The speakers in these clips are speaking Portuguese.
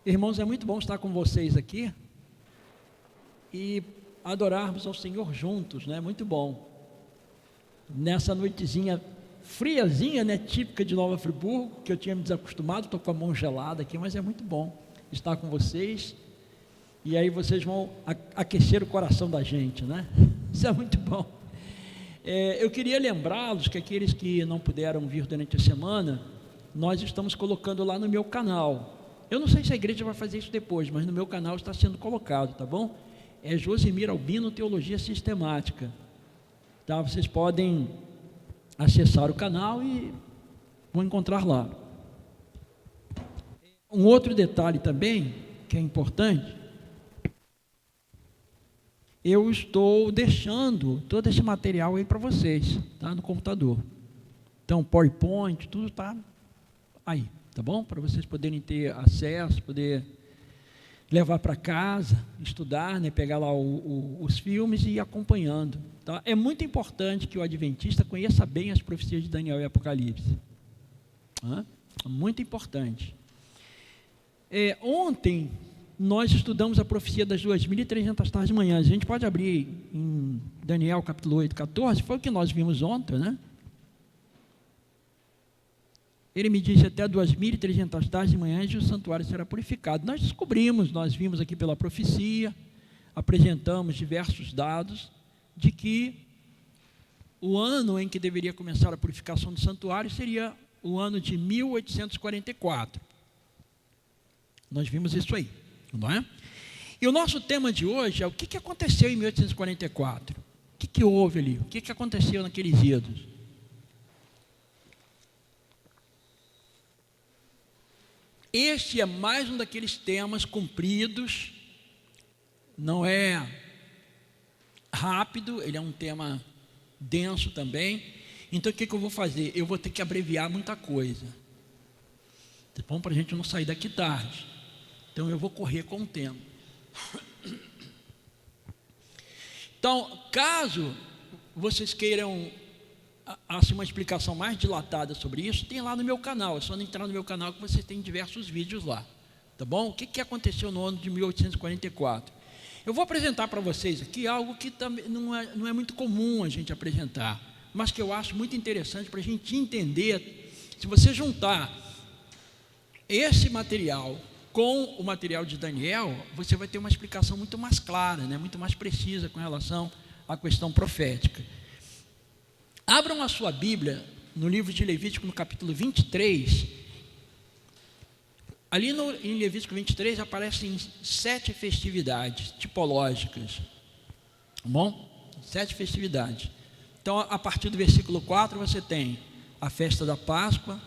Irmãos, é muito bom estar com vocês aqui e adorarmos ao Senhor juntos, né? Muito bom. Nessa noitezinha friazinha, né? Típica de Nova Friburgo, que eu tinha me desacostumado, estou com a mão gelada aqui, mas é muito bom estar com vocês. E aí vocês vão aquecer o coração da gente, né? Isso é muito bom. Eu queria lembrá-los que aqueles que não puderam vir durante a semana, nós estamos colocando lá no meu canal. Eu não sei se a igreja vai fazer isso depois, mas no meu canal está sendo colocado, tá bom? É Josimir Albino Teologia Sistemática. Tá? Vocês podem acessar o canal e vão encontrar lá. Um outro detalhe também, que é importante, eu estou deixando todo esse material aí para vocês, tá? No computador. Então, PowerPoint, tudo está aí, tá bom? Para vocês poderem ter acesso, poder levar para casa, estudar, né? Pegar lá os filmes e ir acompanhando, tá? É muito importante que o adventista conheça bem as profecias de Daniel e Apocalipse. Muito importante. Ontem nós estudamos a profecia das 2.300 tardes de manhã. A gente pode abrir em Daniel capítulo 8, 14, foi o que nós vimos ontem, né? Ele me disse até 2.300 tardes de manhã e o santuário será purificado. Nós descobrimos, nós vimos aqui pela profecia, apresentamos diversos dados de que o ano em que deveria começar a purificação do santuário seria o ano de 1844. Nós vimos isso aí, não é? E o nosso tema de hoje é o que aconteceu em 1844? O que houve ali? O que aconteceu naqueles idos? Este é mais um daqueles temas compridos, não é rápido, ele é um tema denso também. Então o que eu vou fazer? Eu vou ter que abreviar muita coisa, tá bom? Para a gente não sair daqui tarde. Então eu vou correr com o tempo. Então, caso vocês queiram uma explicação mais dilatada sobre isso, tem lá no meu canal. É só entrar no meu canal que você tem diversos vídeos lá, tá bom? O que aconteceu no ano de 1844? Eu vou apresentar para vocês aqui algo que também não é muito comum a gente apresentar, mas que eu acho muito interessante para a gente entender. Se você juntar esse material com o material de Daniel, você vai ter uma explicação muito mais clara, né? Muito mais precisa com relação à questão profética. Abram a sua Bíblia no livro de Levítico, no capítulo 23. Ali em Levítico 23 aparecem 7 festividades tipológicas. Tá bom? 7 festividades. Então, a partir do versículo 4, você tem a festa da Páscoa,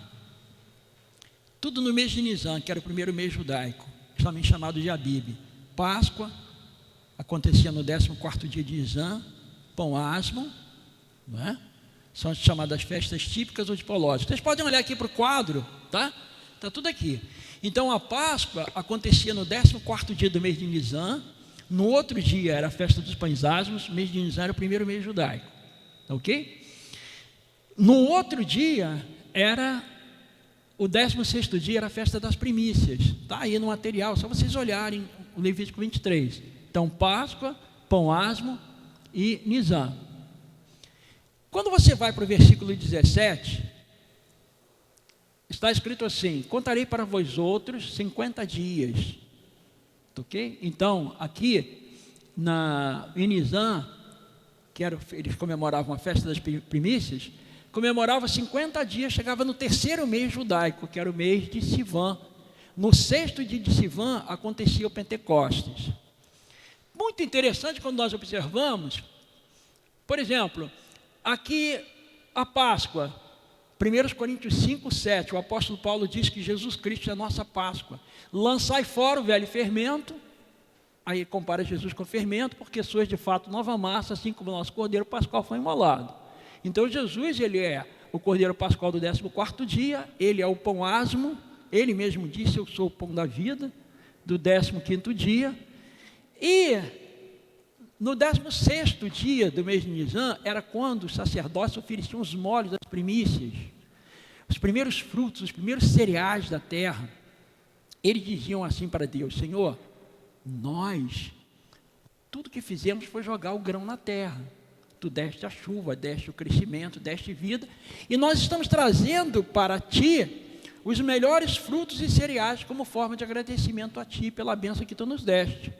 tudo no mês de Nisan, que era o primeiro mês judaico, também chamado de Abib. Páscoa acontecia no 14º dia de Nisan. Pão asmo, não é? São as chamadas festas típicas ou tipológicas. Vocês podem olhar aqui para o quadro, tá? Está tudo aqui. Então a Páscoa acontecia no 14º dia do mês de Nisan. No outro dia era a festa dos pães asmos. O mês de Nisan era o primeiro mês judaico, ok? No outro dia era o 16º dia, era a festa das primícias. Está aí no material, só vocês olharem o Levítico 23. Então Páscoa, pão asmo e Nisan. Quando você vai para o versículo 17, está escrito assim: contarei para vós outros 50 dias, ok? Então, aqui em Nisan, eles comemoravam a festa das primícias, comemorava 50 dias, chegava no 3º mês judaico, que era o mês de Sivan. No 6º dia de Sivan acontecia o Pentecostes. Muito interessante quando nós observamos, por exemplo, aqui a Páscoa, 1 Coríntios 5, 7, o apóstolo Paulo diz que Jesus Cristo é a nossa Páscoa. Lançai fora o velho fermento, aí compara Jesus com o fermento, porque sois de fato nova massa, assim como o nosso cordeiro pascual foi imolado. Então Jesus, ele é o cordeiro pascual do 14º dia, ele é o pão asmo, ele mesmo disse: eu sou o pão da vida, do 15º dia, e no 16º dia do mês de Nisan, era quando os sacerdotes ofereciam os molhos das primícias, os primeiros frutos, os primeiros cereais da terra. eles diziam assim para Deus: Senhor, tudo que fizemos foi jogar o grão na terra. Tu deste a chuva, deste o crescimento, deste vida, e nós estamos trazendo para Ti os melhores frutos e cereais como forma de agradecimento a Ti pela bênção que Tu nos deste.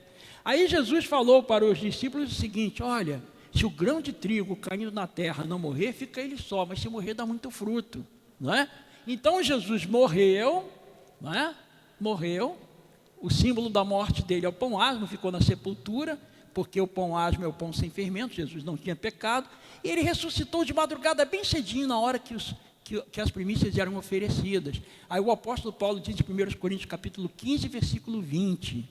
Aí Jesus falou para os discípulos o seguinte: olha, se o grão de trigo caindo na terra não morrer, fica ele só, mas se morrer dá muito fruto, não é? Então Jesus morreu, não é? Morreu, o símbolo da morte dele é o pão asmo, ficou na sepultura, porque o pão asmo é o pão sem fermento, Jesus não tinha pecado, e ele ressuscitou de madrugada bem cedinho, na hora que as primícias eram oferecidas. Aí o apóstolo Paulo diz em 1 Coríntios capítulo 15, versículo 20,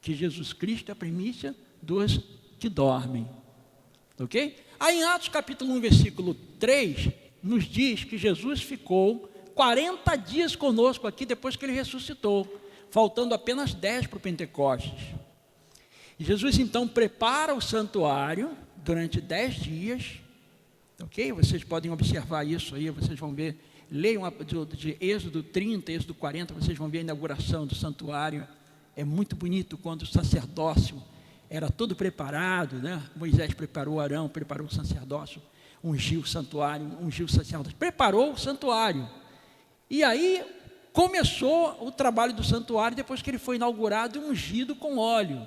que Jesus Cristo é a primícia dos que dormem. Ok? Aí em Atos capítulo 1, versículo 3, nos diz que Jesus ficou 40 dias conosco aqui depois que ele ressuscitou, faltando apenas 10 para o Pentecostes. E Jesus então prepara o santuário durante 10 dias, ok? Vocês podem observar isso aí, vocês vão ver, leiam de Êxodo 30, Êxodo 40, vocês vão ver a inauguração do santuário. É muito bonito quando o sacerdócio era todo preparado, né? Moisés preparou Arão, preparou o sacerdócio, ungiu o santuário, ungiu o sacerdócio, preparou o santuário. E aí começou o trabalho do santuário depois que ele foi inaugurado e ungido com óleo,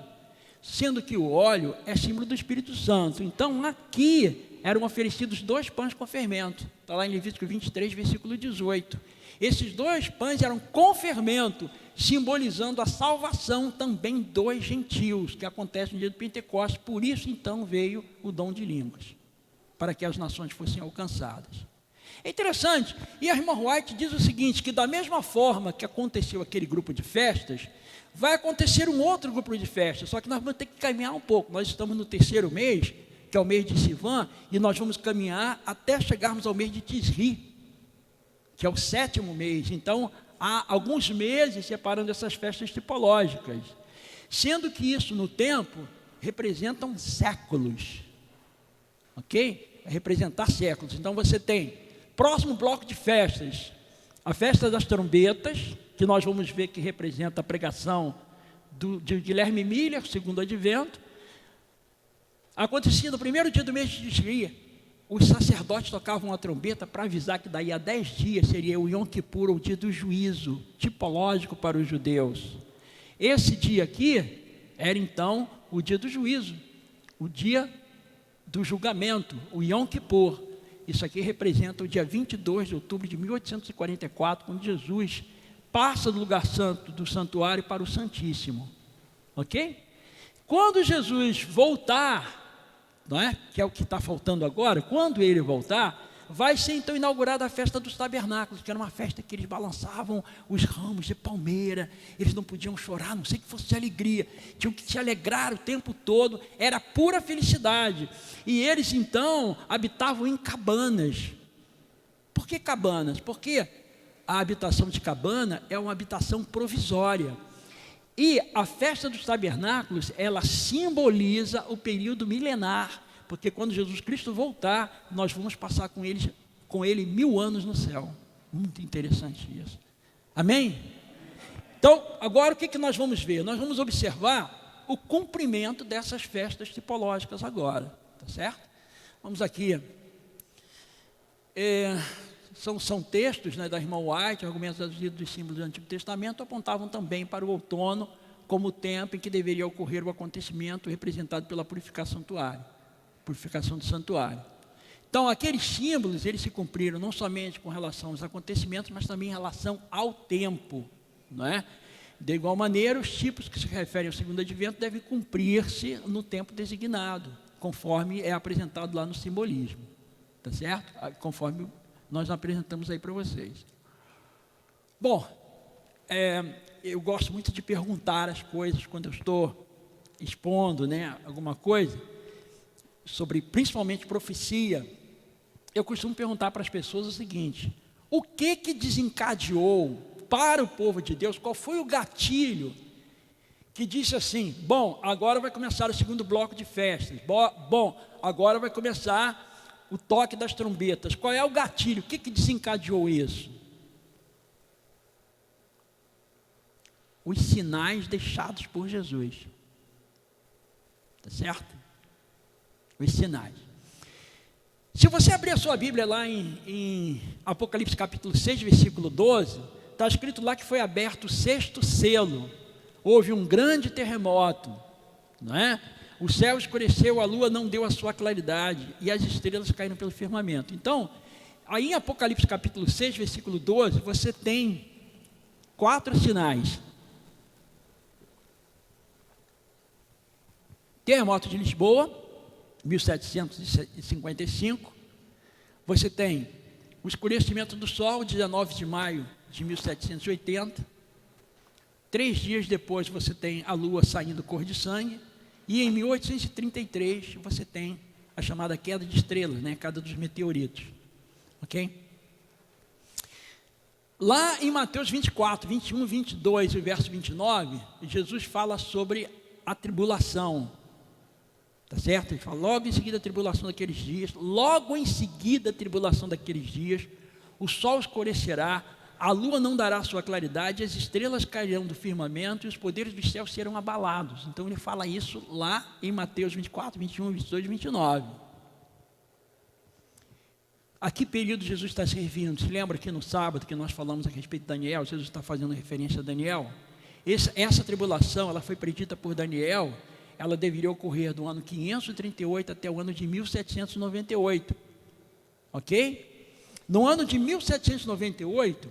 sendo que o óleo é símbolo do Espírito Santo. Então aqui eram oferecidos 2 pães com fermento, está lá em Levítico 23, versículo 18. Esses 2 pães eram com fermento, simbolizando a salvação também dos gentios, que acontece no dia do Pentecostes. Por isso então veio o dom de línguas, para que as nações fossem alcançadas. É interessante, e a irmã White diz o seguinte, que da mesma forma que aconteceu aquele grupo de festas, vai acontecer um outro grupo de festas, só que nós vamos ter que caminhar um pouco. Nós estamos no 3º mês, que é o mês de Sivan, e nós vamos caminhar até chegarmos ao mês de Tisri, que é o 7º mês. Então, há alguns meses separando essas festas tipológicas, sendo que isso no tempo representam séculos, ok? É representar séculos. Então você tem próximo bloco de festas, a festa das trombetas, que nós vamos ver que representa a pregação de Guilherme Miller, segundo advento. Acontecia no 1º dia do mês de Tisri, os sacerdotes tocavam a trombeta para avisar que daí a 10 dias seria o Yom Kippur, o dia do juízo, tipológico para os judeus. Esse dia aqui era então o dia do juízo, o dia do julgamento, o Yom Kippur. Isso aqui representa o dia 22 de outubro de 1844, quando Jesus passa do lugar santo, do santuário, para o Santíssimo. Ok? Quando Jesus voltar, não é? Que é o que está faltando agora, quando ele voltar, vai ser então inaugurada a festa dos tabernáculos, que era uma festa que eles balançavam os ramos de palmeira, eles não podiam chorar, a não sei que fosse de alegria, tinham que se alegrar o tempo todo, era pura felicidade. E eles então habitavam em cabanas. Por que cabanas? Porque a habitação de cabana é uma habitação provisória. E a festa dos tabernáculos, ela simboliza o período milenar, porque quando Jesus Cristo voltar, nós vamos passar com ele 1000 anos no céu. Muito interessante isso. Amém? Então, agora o que nós vamos ver? Nós vamos observar o cumprimento dessas festas tipológicas agora, tá certo? Vamos aqui. São textos, né, da irmã White, argumentos traduzidos dos símbolos do Antigo Testamento, apontavam também para o outono como o tempo em que deveria ocorrer o acontecimento representado pela purificação do santuário. Então, aqueles símbolos, eles se cumpriram não somente com relação aos acontecimentos, mas também em relação ao tempo, não é? De igual maneira, os tipos que se referem ao segundo advento devem cumprir-se no tempo designado, conforme é apresentado lá no simbolismo, tá certo? Conforme nós apresentamos aí para vocês. Bom, eu gosto muito de perguntar as coisas quando eu estou expondo, né, alguma coisa, sobre principalmente profecia. Eu costumo perguntar para as pessoas o seguinte: o que desencadeou para o povo de Deus, qual foi o gatilho que disse assim, bom, agora vai começar o segundo bloco de festas, bom, agora vai começar o toque das trombetas. Qual é o gatilho? O que desencadeou isso? os sinais deixados por Jesus. Tá certo? Os sinais. Se você abrir a sua Bíblia lá em Apocalipse capítulo 6, versículo 12, está escrito lá que foi aberto o 6º selo. Houve um grande terremoto, não é? O céu escureceu, a lua não deu a sua claridade, e as estrelas caíram pelo firmamento. Então, aí em Apocalipse capítulo 6, versículo 12, você tem 4 sinais. Terremoto de Lisboa, 1755. Você tem o escurecimento do sol, 19 de maio de 1780. 3 dias depois você tem a lua saindo cor de sangue. E em 1833 você tem a chamada queda de estrelas, né? Queda dos meteoritos. Ok? Lá em Mateus 24, 21, 22 e verso 29, Jesus fala sobre a tribulação. Tá certo? Ele fala, logo em seguida a tribulação daqueles dias, logo em seguida a tribulação daqueles dias, o sol escurecerá, a lua não dará sua claridade, as estrelas cairão do firmamento e os poderes dos céus serão abalados. Então ele fala isso lá em Mateus 24, 21, 22 e 29. A que período Jesus está se referindo? Se lembra que no sábado que nós falamos a respeito de Daniel, Jesus está fazendo referência a Daniel? Essa tribulação, ela foi predita por Daniel, ela deveria ocorrer do ano 538 até o ano de 1798. Ok? No ano de 1798,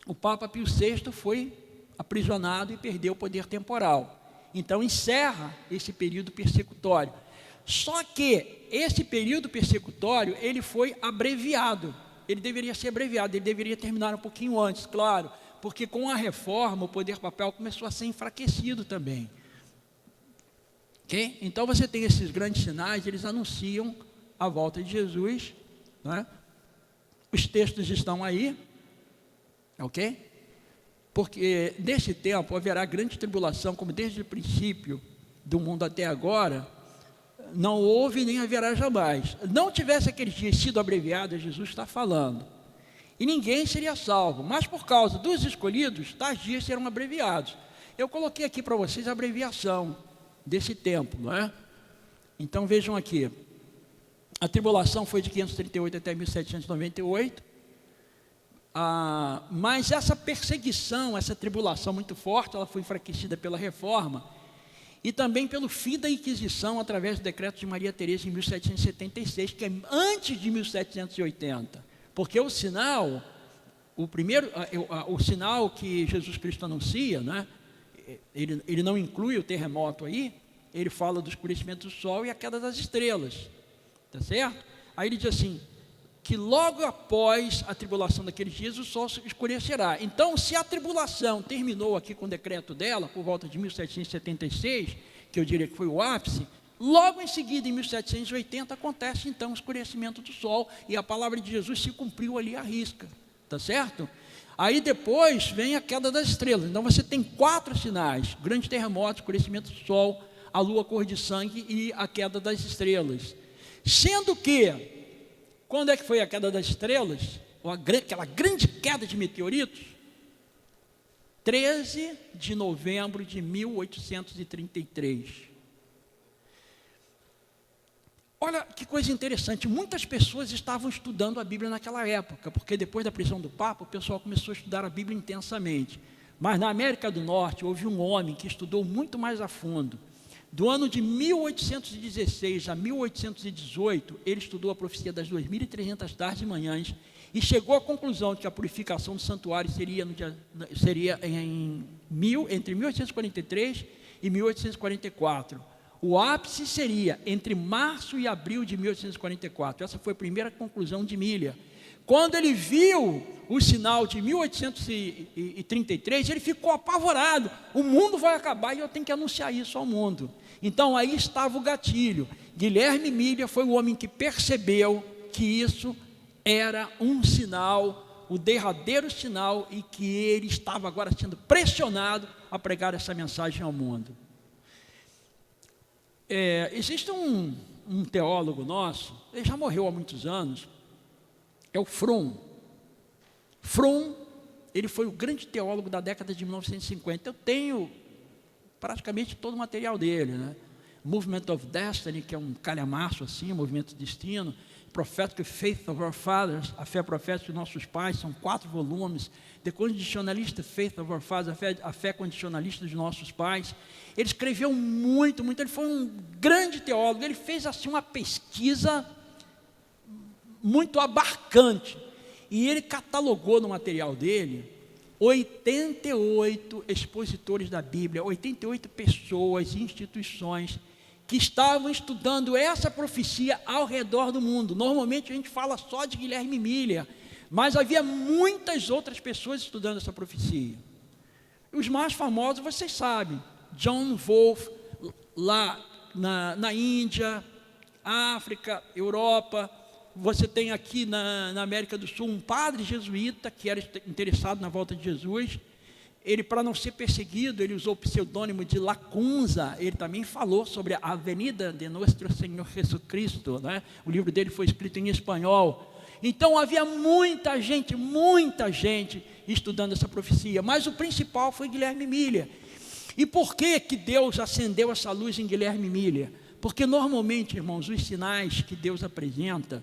o Papa Pio VI foi aprisionado e perdeu o poder temporal. Então encerra esse período persecutório. Só que esse período persecutório, ele foi abreviado. Ele deveria ser abreviado, ele deveria terminar um pouquinho antes, claro, porque com a reforma o poder papal começou a ser enfraquecido também. Okay? Então você tem esses grandes sinais, eles anunciam a volta de Jesus, né? Os textos estão aí, ok? Porque nesse tempo haverá grande tribulação, como desde o princípio do mundo até agora, não houve nem haverá jamais. Não tivesse aqueles dias sido abreviados, Jesus está falando, e ninguém seria salvo, mas por causa dos escolhidos, tais dias serão abreviados. Eu coloquei aqui para vocês a abreviação desse tempo, não é? Então vejam aqui, a tribulação foi de 538 até 1798, mas essa perseguição, essa tribulação muito forte, ela foi enfraquecida pela reforma e também pelo fim da Inquisição através do decreto de Maria Teresa em 1776, que é antes de 1780, porque o sinal, o sinal que Jesus Cristo anuncia, né? Ele não inclui o terremoto aí, ele fala do escurecimento do sol e a queda das estrelas, tá certo? Aí ele diz assim, que logo após a tribulação daqueles dias o sol escurecerá. Então, se a tribulação terminou aqui com o decreto dela, por volta de 1776, que eu diria que foi o ápice, logo em seguida, em 1780, acontece então o escurecimento do sol, e a palavra de Jesus se cumpriu ali à risca, tá certo? Aí depois vem a queda das estrelas. Então você tem 4 sinais: grande terremoto, escurecimento do sol, a lua cor de sangue e a queda das estrelas. Sendo que, quando é que foi a queda das estrelas? Aquela grande queda de meteoritos? 13 de novembro de 1833. Olha que coisa interessante, muitas pessoas estavam estudando a Bíblia naquela época, porque depois da prisão do Papa, o pessoal começou a estudar a Bíblia intensamente. Mas na América do Norte, houve um homem que estudou muito mais a fundo. Do ano de 1816 a 1818, ele estudou a profecia das 2.300 tardes e manhãs e chegou à conclusão de que a purificação do santuário seria entre 1843 e 1844. O ápice seria entre março e abril de 1844. Essa foi a primeira conclusão de Miller. Quando ele viu o sinal de 1833, ele ficou apavorado. O mundo vai acabar e eu tenho que anunciar isso ao mundo. Então aí estava o gatilho. Guilherme Miller foi o homem que percebeu que isso era um sinal, o derradeiro sinal, e que ele estava agora sendo pressionado a pregar essa mensagem ao mundo. Existe um teólogo nosso, ele já morreu há muitos anos, é o Frum. Frum Ele foi o grande teólogo da década de 1950. Eu tenho praticamente todo o material dele, né? Movement of Destiny, que é um calhamaço assim, movimento de destino. Prophetic Faith of Our Fathers, a fé profética de nossos pais, são 4 volumes. The Conditionalist Faith of Our Fathers, a fé condicionalista dos nossos pais. Ele escreveu muito, ele foi um grande teólogo. Ele fez assim uma pesquisa muito abarcante, e ele catalogou no material dele 88 expositores da Bíblia, 88 pessoas e instituições que estavam estudando essa profecia ao redor do mundo. Normalmente a gente fala só de Guilherme Miller, mas havia muitas outras pessoas estudando essa profecia. Os mais famosos vocês sabem, John Wolfe, lá na Índia, África, Europa. Você tem aqui na América do Sul um padre jesuíta que era interessado na volta de Jesus. Ele, para não ser perseguido, ele usou o pseudônimo de Lacunza. Ele também falou sobre a Avenida de Nuestro Senhor Jesucristo, né? O livro dele foi escrito em espanhol. Então havia muita gente estudando essa profecia, mas o principal foi Guilherme Miller. E por que Deus acendeu essa luz em Guilherme Miller? Porque normalmente, irmãos, os sinais que Deus apresenta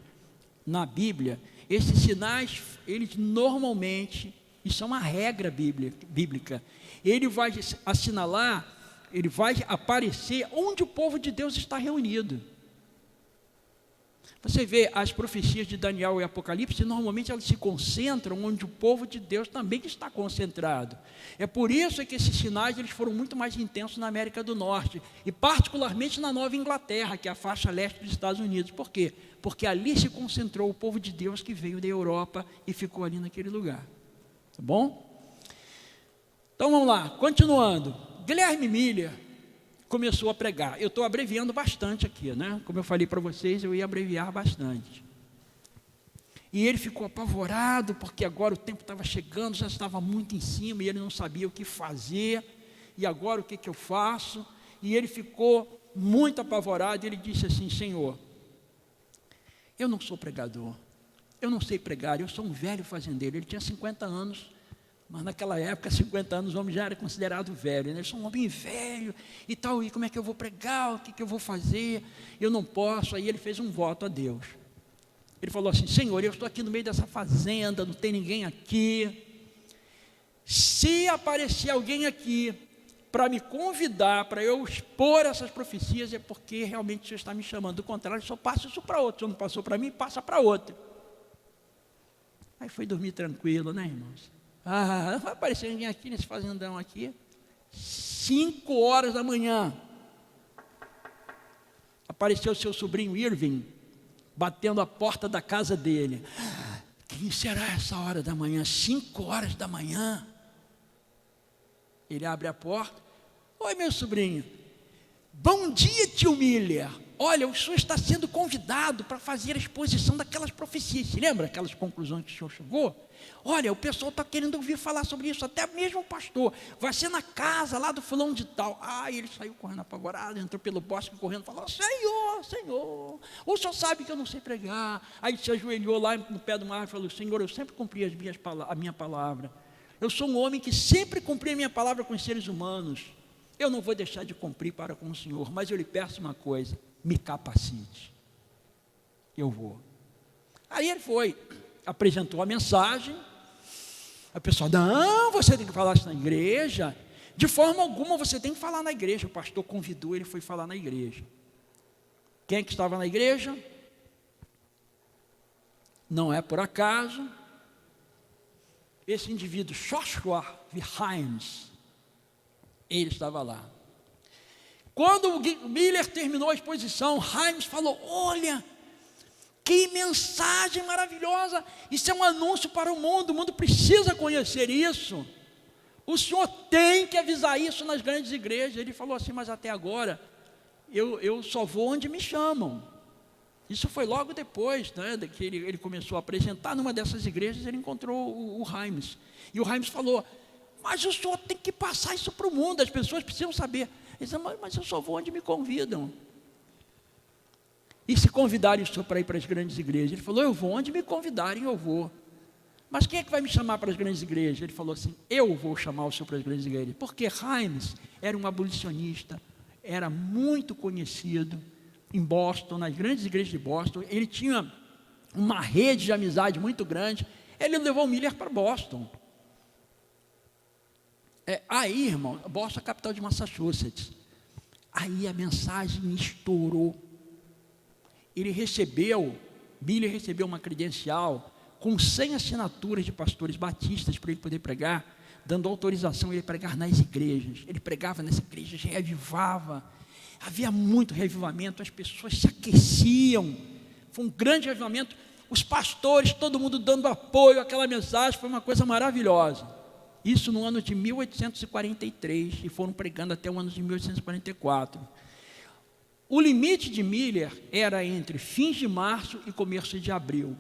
na Bíblia, esses sinais, eles normalmente, isso é uma regra bíblica, ele vai assinalar, ele vai aparecer onde o povo de Deus está reunido. Você vê as profecias de Daniel e Apocalipse, normalmente elas se concentram onde o povo de Deus também está concentrado. É por isso que esses sinais eles foram muito mais intensos na América do Norte, e particularmente na Nova Inglaterra, que é a faixa leste dos Estados Unidos. Por quê? Porque ali se concentrou o povo de Deus que veio da Europa e ficou ali naquele lugar. Tá bom? Então vamos lá, continuando. Guilherme Miller começou a pregar. Eu estou abreviando bastante aqui, né? Como eu falei para vocês, eu ia abreviar bastante. E ele ficou apavorado, porque agora o tempo estava chegando, já estava muito em cima, e ele não sabia o que fazer. E agora o que eu faço? E ele ficou muito apavorado, e ele disse assim: Senhor, eu não sou pregador, eu não sei pregar, eu sou um velho fazendeiro. Ele tinha 50 anos, mas naquela época, 50 anos, o homem já era considerado velho, né? Eu sou um homem velho e tal, e como é que eu vou pregar, o que eu vou fazer? Eu não posso. Aí ele fez um voto a Deus. Ele falou assim: Senhor, eu estou aqui no meio dessa fazenda, não tem ninguém aqui. Se aparecer alguém aqui para me convidar, para eu expor essas profecias, é porque realmente o Senhor está me chamando. Do contrário, só passa isso para outro. O Senhor não passou para mim, passa para outro. Aí foi dormir tranquilo, né, irmãos? Não vai aparecer ninguém aqui nesse fazendão aqui. 5 horas da manhã, apareceu seu sobrinho Irving, batendo a porta da casa dele. Quem será essa hora da manhã? 5 horas da manhã. Ele abre a porta. Oi, meu sobrinho. Bom dia, tio Miller. Olha, o senhor está sendo convidado para fazer a exposição daquelas profecias. Se lembra aquelas conclusões que o senhor chegou? Olha, o pessoal está querendo ouvir falar sobre isso, até mesmo o pastor. Vai ser na casa lá do fulano de tal. Ele saiu correndo apavorado, entrou pelo bosque correndo, falou: Senhor, o senhor sabe que eu não sei pregar. Aí se ajoelhou lá no pé do mar e falou: Senhor, eu sempre cumpri a minha palavra. Eu sou um homem que sempre cumpri a minha palavra com os seres humanos. Eu não vou deixar de cumprir para com o Senhor, mas eu lhe peço uma coisa: me capacite. Eu vou. Aí ele foi, apresentou a mensagem. A pessoa: não, você tem que falar isso na igreja. De forma alguma você tem que falar na igreja. O pastor convidou, ele foi falar na igreja. Quem é que estava na igreja? Não é por acaso. Esse indivíduo, Joshua Vihimes, ele estava lá. Quando o Miller terminou a exposição, Himes falou: olha, que mensagem maravilhosa, isso é um anúncio para o mundo precisa conhecer isso, o senhor tem que avisar isso nas grandes igrejas. Ele falou assim: mas até agora, eu só vou onde me chamam. Isso foi logo depois, né, que ele começou a apresentar. Numa dessas igrejas ele encontrou o Himes, e o Himes falou: mas o senhor tem que passar isso para o mundo, as pessoas precisam saber. Ele disse: mas eu só vou onde me convidam. E se convidarem o senhor para ir para as grandes igrejas? Ele falou: eu vou onde me convidarem, eu vou. Mas quem é que vai me chamar para as grandes igrejas? Ele falou assim, eu vou chamar o senhor para as grandes igrejas. Porque Hymes era um abolicionista, era muito conhecido em Boston, nas grandes igrejas de Boston. Ele tinha uma rede de amizade muito grande. Ele levou Miller para Boston. Aí, irmão, Boston é a capital de Massachusetts. Aí a mensagem estourou. Miller recebeu uma credencial com 100 assinaturas de pastores batistas para ele poder pregar, dando autorização a ele pregar nas igrejas. Ele pregava nas igrejas, reavivava. Havia muito revivamento, as pessoas se aqueciam. Foi um grande revivamento. Os pastores, todo mundo dando apoio àquela mensagem, foi uma coisa maravilhosa. Isso no ano de 1843, e foram pregando até o ano de 1844. O limite de Miller era entre fins de março e começo de abril.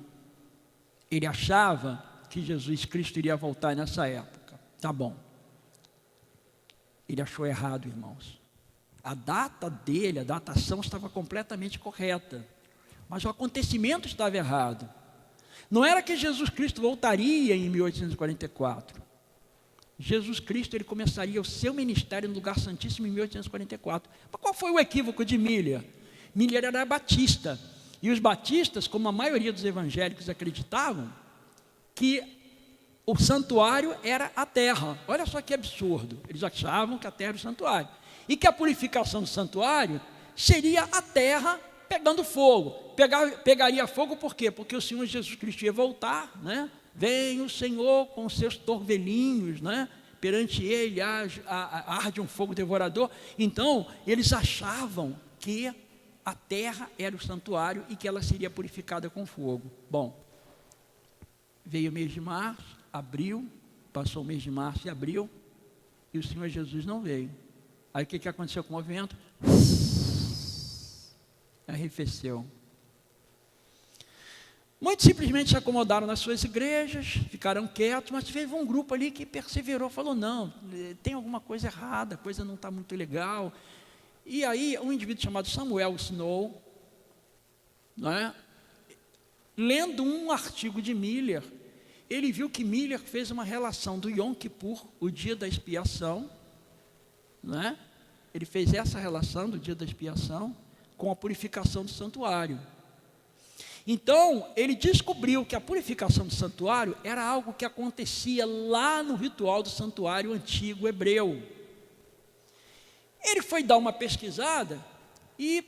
Ele achava que Jesus Cristo iria voltar nessa época. Tá bom. Ele achou errado, irmãos. A data dele, a datação estava completamente correta, mas o acontecimento estava errado. Não era que Jesus Cristo voltaria em 1844. Jesus Cristo, ele começaria o seu ministério no lugar santíssimo em 1844. Mas qual foi o equívoco de Miller? Miller era batista, e os batistas, como a maioria dos evangélicos acreditavam, que o santuário era a terra. Olha só que absurdo, eles achavam que a terra era o santuário, e que a purificação do santuário seria a terra pegando fogo. Pegaria fogo por quê? Porque o Senhor Jesus Cristo ia voltar, né? Vem o Senhor com os seus torvelinhos, né? Perante ele arde um fogo devorador. Então, eles achavam que a terra era o santuário e que ela seria purificada com fogo. Bom, veio o mês de março, abril, passou o mês de março e abril, e o Senhor Jesus não veio. Aí o que aconteceu com o movimento? Arrefeceu. Muitos simplesmente se acomodaram nas suas igrejas, ficaram quietos, mas teve um grupo ali que perseverou, falou, não, tem alguma coisa errada, a coisa não está muito legal. E aí um indivíduo chamado Samuel Snow, né, lendo um artigo de Miller, ele viu que Miller fez uma relação do Yom Kippur, o dia da expiação, né, ele fez essa relação do dia da expiação com a purificação do santuário. Então, ele descobriu que a purificação do santuário era algo que acontecia lá no ritual do santuário antigo hebreu. Ele foi dar uma pesquisada e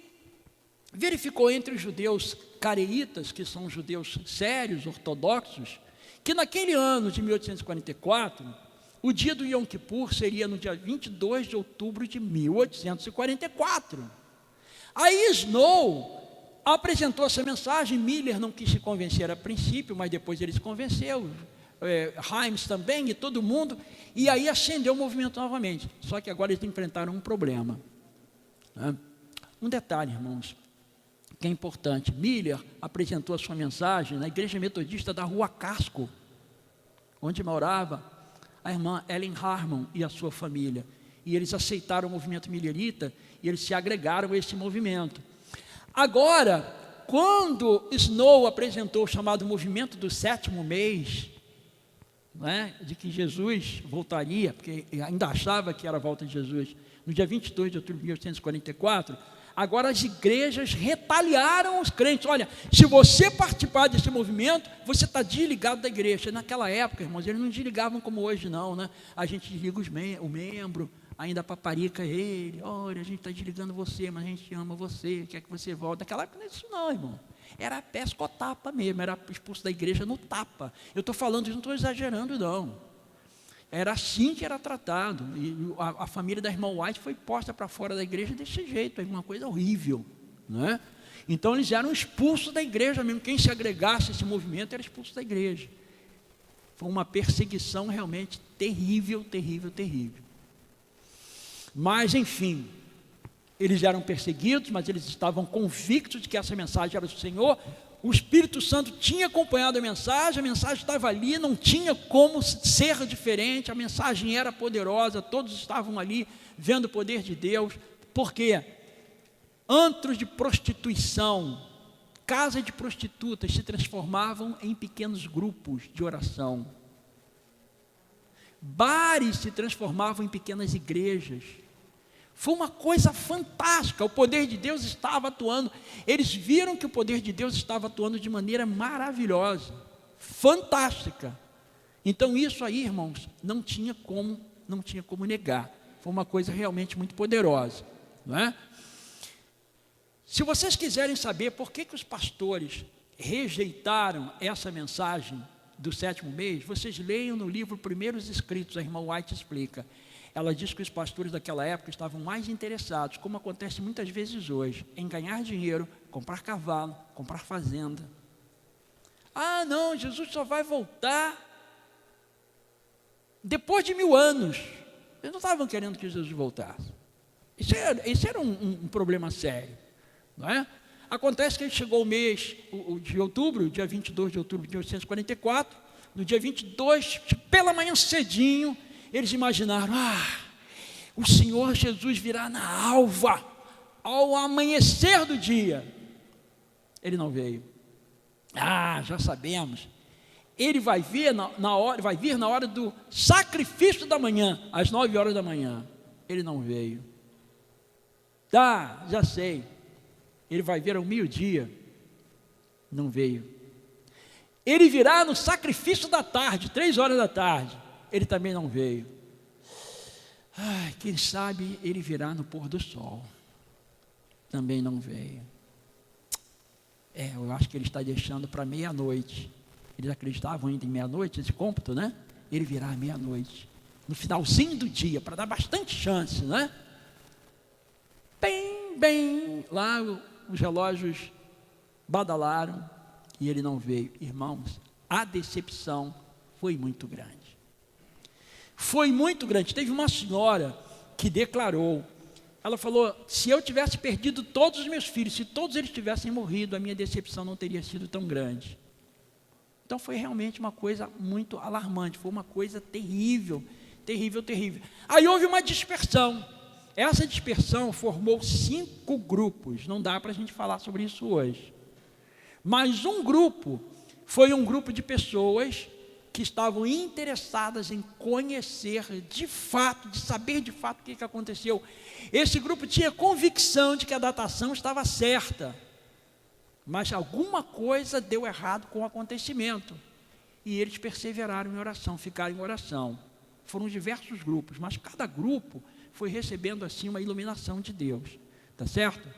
verificou entre os judeus careítas, que são judeus sérios, ortodoxos, que naquele ano de 1844, o dia do Yom Kippur seria no dia 22 de outubro de 1844. Aí Snow apresentou essa mensagem. Miller não quis se convencer a princípio, mas depois ele se convenceu, Hymes também, e todo mundo, e aí acendeu o movimento novamente. Só que agora eles enfrentaram um problema, né? Um detalhe, irmãos, que é importante. Miller apresentou a sua mensagem na igreja metodista da Rua Casco, onde morava a irmã Ellen Harmon e a sua família, e eles aceitaram o movimento millerita, e eles se agregaram a esse movimento. Agora, quando Snow apresentou o chamado movimento do 7º mês, né, de que Jesus voltaria, porque ainda achava que era a volta de Jesus, no dia 22 de outubro de 1844, agora as igrejas retaliaram os crentes. Olha, se você participar desse movimento, você está desligado da igreja. Naquela época, irmãos, eles não desligavam como hoje não, né? A gente desliga o membro, ainda paparica ele, olha, a gente está desligando você, mas a gente ama você, quer que você volte. Naquela época não era isso não, irmão. Era pesca ou tapa mesmo, era expulso da igreja no tapa. Eu estou falando isso, não estou exagerando não. Era assim que era tratado. E a família da irmã White foi posta para fora da igreja desse jeito, uma coisa horrível, né? Então eles eram expulsos da igreja mesmo. Quem se agregasse a esse movimento era expulso da igreja. Foi uma perseguição realmente terrível, terrível, terrível. Mas, enfim, eles eram perseguidos, mas eles estavam convictos de que essa mensagem era do Senhor. O Espírito Santo tinha acompanhado a mensagem estava ali, não tinha como ser diferente, a mensagem era poderosa, todos estavam ali vendo o poder de Deus. Por quê? Antros de prostituição, casas de prostitutas se transformavam em pequenos grupos de oração. Bares se transformavam em pequenas igrejas. Foi uma coisa fantástica, o poder de Deus estava atuando. Eles viram que o poder de Deus estava atuando de maneira maravilhosa, fantástica. Então isso aí, irmãos, não tinha como negar. Foi uma coisa realmente muito poderosa, não é? Se vocês quiserem saber por que os pastores rejeitaram essa mensagem do 7º mês, vocês leiam no livro Primeiros Escritos, a irmã White explica. Ela diz que os pastores daquela época estavam mais interessados, como acontece muitas vezes hoje, em ganhar dinheiro, comprar cavalo, comprar fazenda. Ah, não, Jesus só vai voltar depois de 1000 anos. Eles não estavam querendo que Jesus voltasse. Isso era um problema sério, não é? Acontece que ele chegou o mês de outubro, dia 22 de outubro de 1844, no dia 22, pela manhã cedinho, eles imaginaram, o Senhor Jesus virá na alva, ao amanhecer do dia. Ele não veio. Já sabemos. Ele vai vir na hora do sacrifício da manhã, às 9 horas da manhã. Ele não veio. Já sei. Ele vai vir ao meio-dia. Não veio. Ele virá no sacrifício da tarde, 3 horas da tarde. Ele também não veio. Quem sabe ele virá no pôr do sol. Também não veio. Eu acho que ele está deixando para meia-noite. Eles acreditavam ainda em meia-noite, esse cômputo, né? Ele virá à meia-noite, no finalzinho do dia, para dar bastante chance, né? Bem, lá os relógios badalaram e ele não veio. Irmãos, a decepção foi muito grande. Foi muito grande. Teve uma senhora que declarou, ela falou, se eu tivesse perdido todos os meus filhos, se todos eles tivessem morrido, a minha decepção não teria sido tão grande. Então foi realmente uma coisa muito alarmante, foi uma coisa terrível, terrível, terrível. Aí houve uma dispersão. Essa dispersão formou 5 grupos, não dá para a gente falar sobre isso hoje. Mas um grupo foi um grupo de pessoas que estavam interessadas em conhecer de fato, de saber de fato o que aconteceu. Esse grupo tinha convicção de que a datação estava certa, mas alguma coisa deu errado com o acontecimento. E eles perseveraram em oração, ficaram em oração. Foram diversos grupos, mas cada grupo foi recebendo assim uma iluminação de Deus. Tá certo?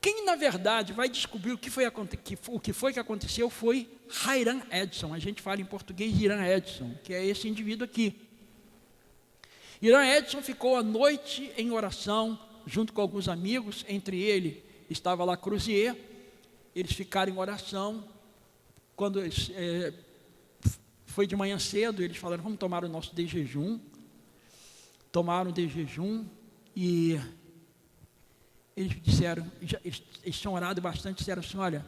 Quem, na verdade, vai descobrir o que foi que aconteceu foi Hiram Edson. A gente fala em português Hiram Edson, que é esse indivíduo aqui. Hiram Edson ficou a noite em oração, junto com alguns amigos, entre ele estava lá Cruzier. Eles ficaram em oração. Quando foi de manhã cedo, eles falaram, vamos tomar o nosso de jejum. Tomaram o de jejum e eles disseram, eles tinham orado bastante, disseram assim, olha,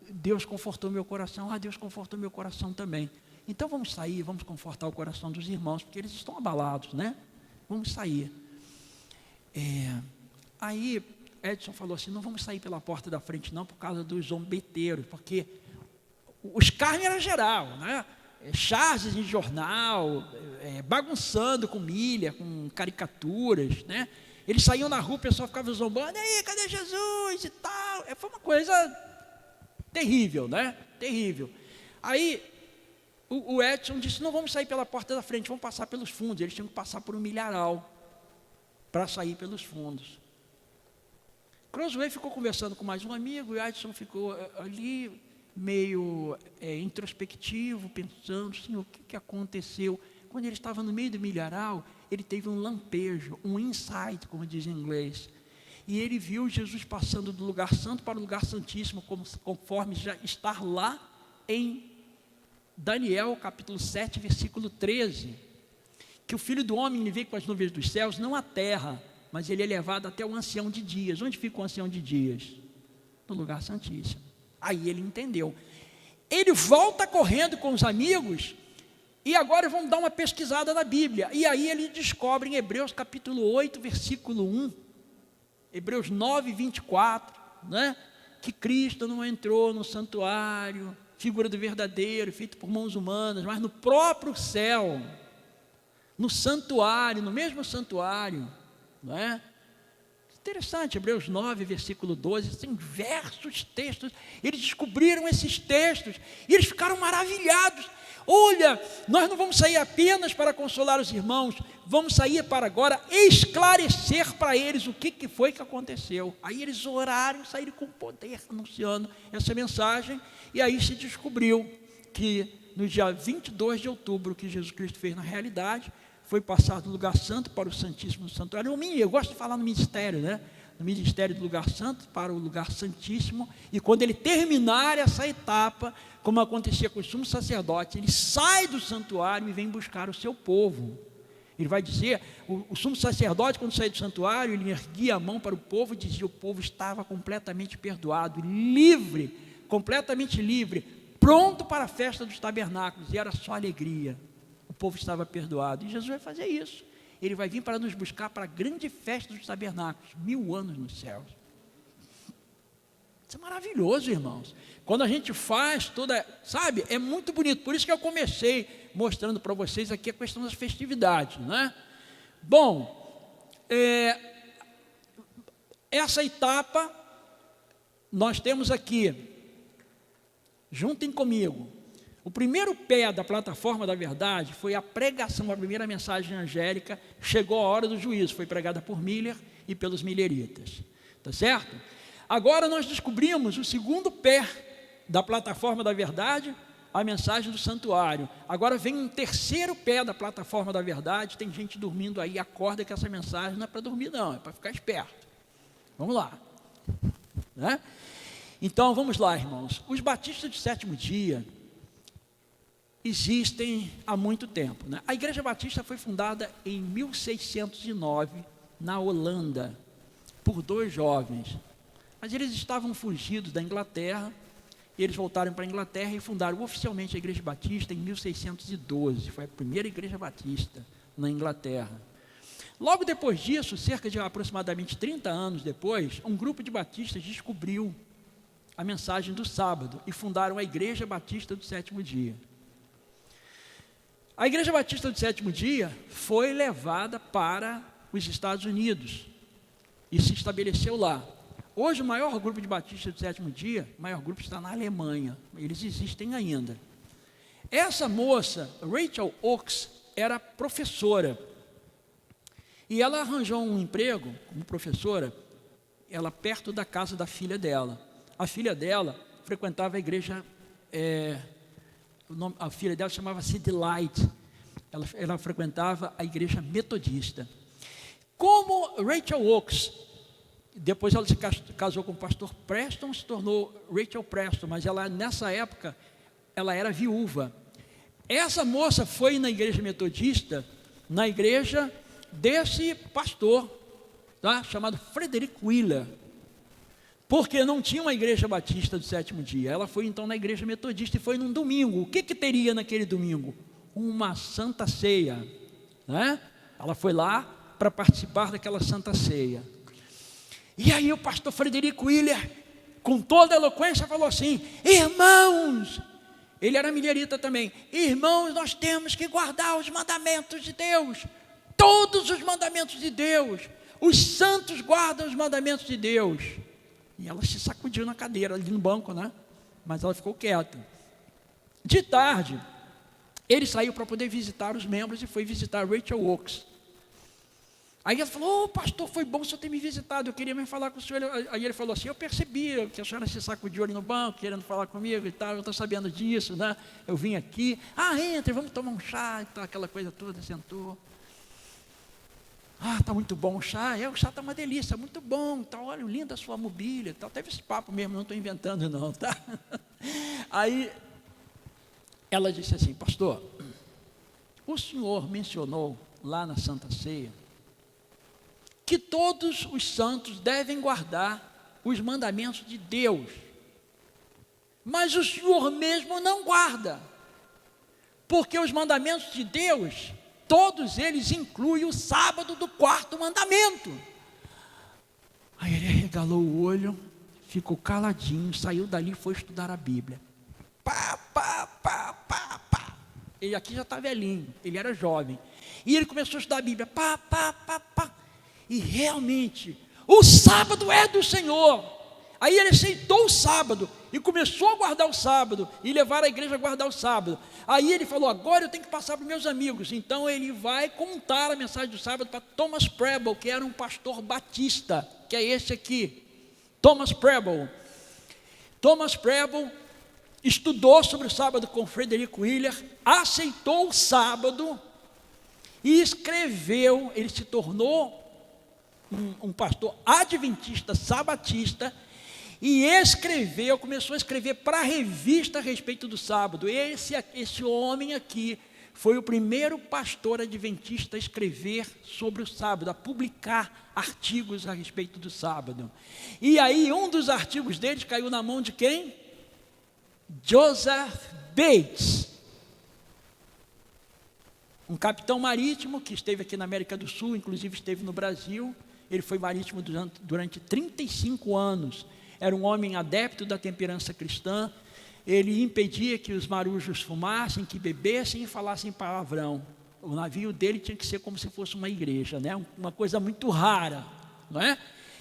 Deus confortou meu coração, Deus confortou meu coração também. Então vamos sair, vamos confortar o coração dos irmãos, porque eles estão abalados, né? Vamos sair. Aí Edson falou assim, não vamos sair pela porta da frente não, por causa dos zombeteiros, porque os carnes eram geral, né? Charges em jornal, bagunçando com milha, com caricaturas, né? Eles saíam na rua, o pessoal ficava zombando, e aí, cadê Jesus e tal? Foi uma coisa terrível, né? Terrível. Aí o Edson disse, não vamos sair pela porta da frente, vamos passar pelos fundos. Eles tinham que passar por um milharal para sair pelos fundos. Crosway ficou conversando com mais um amigo, e Edson ficou ali, meio introspectivo, pensando, Senhor, o que aconteceu? Quando ele estava no meio do milharal, ele teve um lampejo, um insight, como diz em inglês. E ele viu Jesus passando do lugar santo para o lugar santíssimo, conforme já está lá em Daniel, capítulo 7, versículo 13. Que o Filho do Homem veio com as nuvens dos céus, não a terra, mas ele é levado até o ancião de dias. Onde fica o ancião de dias? No lugar santíssimo. Aí ele entendeu. Ele volta correndo com os amigos, e agora vamos dar uma pesquisada na Bíblia. E aí ele descobre em Hebreus capítulo 8, versículo 1, Hebreus 9, 24, né? que Cristo não entrou no santuário, figura do verdadeiro, feito por mãos humanas, mas no próprio céu, no santuário, no mesmo santuário, não é? Interessante, Hebreus 9, versículo 12, tem diversos textos, eles descobriram esses textos, e eles ficaram maravilhados. Olha, nós não vamos sair apenas para consolar os irmãos, vamos sair para agora esclarecer para eles o que foi que aconteceu. Aí eles oraram, saíram com poder, anunciando essa mensagem, e aí se descobriu que no dia 22 de outubro, o que Jesus Cristo fez na realidade, foi passado do lugar santo para o Santíssimo Santuário. Eu gosto de falar no ministério, né? No ministério do lugar santo para o lugar santíssimo, e quando ele terminar essa etapa, como acontecia com o sumo sacerdote, ele sai do santuário e vem buscar o seu povo. Ele vai dizer, o sumo sacerdote, quando saía do santuário, ele erguia a mão para o povo e dizia: o povo estava completamente perdoado, livre, completamente livre, pronto para a festa dos tabernáculos, e era só alegria. O povo estava perdoado, e Jesus vai fazer isso. Ele vai vir para nos buscar para a grande festa dos tabernáculos, 1000 anos nos céus. Isso é maravilhoso, irmãos. Quando a gente faz toda, sabe, é muito bonito. Por isso que eu comecei mostrando para vocês aqui a questão das festividades, né? Bom, essa etapa, nós temos aqui, juntem comigo, o primeiro pé da plataforma da verdade foi a pregação, a primeira mensagem angélica, chegou a hora do juízo, foi pregada por Miller e pelos mileritas, tá certo? Agora nós descobrimos o segundo pé da plataforma da verdade, a mensagem do santuário. Agora vem um terceiro pé da plataforma da verdade, tem gente dormindo aí, acorda que essa mensagem não é para dormir não, é para ficar esperto. Vamos lá, né? Então vamos lá, irmãos. Os batistas de sétimo dia existem há muito tempo, né? A Igreja Batista foi fundada em 1609 na Holanda por 2 jovens, mas eles estavam fugidos da Inglaterra, e eles voltaram para a Inglaterra e fundaram oficialmente a Igreja Batista em 1612, foi a primeira Igreja Batista na Inglaterra. Logo depois disso, cerca de aproximadamente 30 anos depois, um grupo de batistas descobriu a mensagem do sábado e fundaram a Igreja Batista do Sétimo Dia. A Igreja Batista do Sétimo Dia foi levada para os Estados Unidos e se estabeleceu lá. Hoje o maior grupo de batistas do Sétimo Dia, o maior grupo está na Alemanha, eles existem ainda. Essa moça, Rachel Oakes, era professora, e ela arranjou um emprego como professora, ela perto da casa da filha dela. A filha dela frequentava a igreja, a filha dela chamava-se Delight, ela frequentava a igreja metodista. Como Rachel Oakes, depois ela se casou com o pastor Preston, se tornou Rachel Preston, mas ela nessa época, ela era viúva. Essa moça foi na igreja metodista, na igreja desse pastor, tá? Chamado Frederick Wheeler, porque não tinha uma igreja batista do sétimo dia. Ela foi então na igreja metodista e foi num domingo. O que teria naquele domingo? Uma santa ceia, né? Ela foi lá para participar daquela santa ceia. E aí o pastor Frederick Wheeler, com toda a eloquência, falou assim: irmãos, ele era milherita também, irmãos, nós temos que guardar os mandamentos de Deus, todos os mandamentos de Deus, os santos guardam os mandamentos de Deus. E ela se sacudiu na cadeira, ali no banco, né? Mas ela ficou quieta. De tarde, ele saiu para poder visitar os membros e foi visitar Rachel Oakes. Aí ela falou: pastor, foi bom o senhor ter me visitado, eu queria me falar com o senhor. Aí ele falou assim: eu percebi que a senhora se sacudiu ali no banco, querendo falar comigo e tal, eu estou sabendo disso, né? Eu vim aqui, entre, vamos tomar um chá e tal, aquela coisa toda, sentou. Está muito bom o chá, o chá está uma delícia, muito bom, tá, olha, linda a sua mobília, tal. Teve esse papo mesmo, não estou inventando não, tá? Aí ela disse assim: pastor, o senhor mencionou lá na Santa Ceia que todos os santos devem guardar os mandamentos de Deus, mas o senhor mesmo não guarda, porque os mandamentos de Deus, todos eles incluem o sábado do 4º mandamento. Aí ele arregalou o olho, ficou caladinho, saiu dali e foi estudar a Bíblia. Pá. Ele aqui já está velhinho, ele era jovem. E ele começou a estudar a Bíblia. Pá. E realmente, o sábado é do Senhor. Aí ele aceitou o sábado e começou a guardar o sábado e levar a igreja a guardar o sábado. Aí ele falou, agora eu tenho que passar para os meus amigos. Então ele vai contar a mensagem do sábado para Thomas Preble, que era um pastor batista, que é esse aqui, Thomas Preble. Thomas Preble estudou sobre o sábado com Frederick Wheeler, aceitou o sábado e escreveu. Ele se tornou um pastor adventista, sabatista, e começou a escrever para a revista a respeito do sábado. Esse homem aqui foi o primeiro pastor adventista a escrever sobre o sábado, a publicar artigos a respeito do sábado. E aí um dos artigos dele caiu na mão de quem? Joseph Bates, um capitão marítimo que esteve aqui na América do Sul, inclusive esteve no Brasil. Ele foi marítimo durante 35 anos. Era um homem adepto da temperança cristã. Ele impedia que os marujos fumassem, que bebessem e falassem palavrão. O navio dele tinha que ser como se fosse uma igreja, né? Uma coisa muito rara, não é?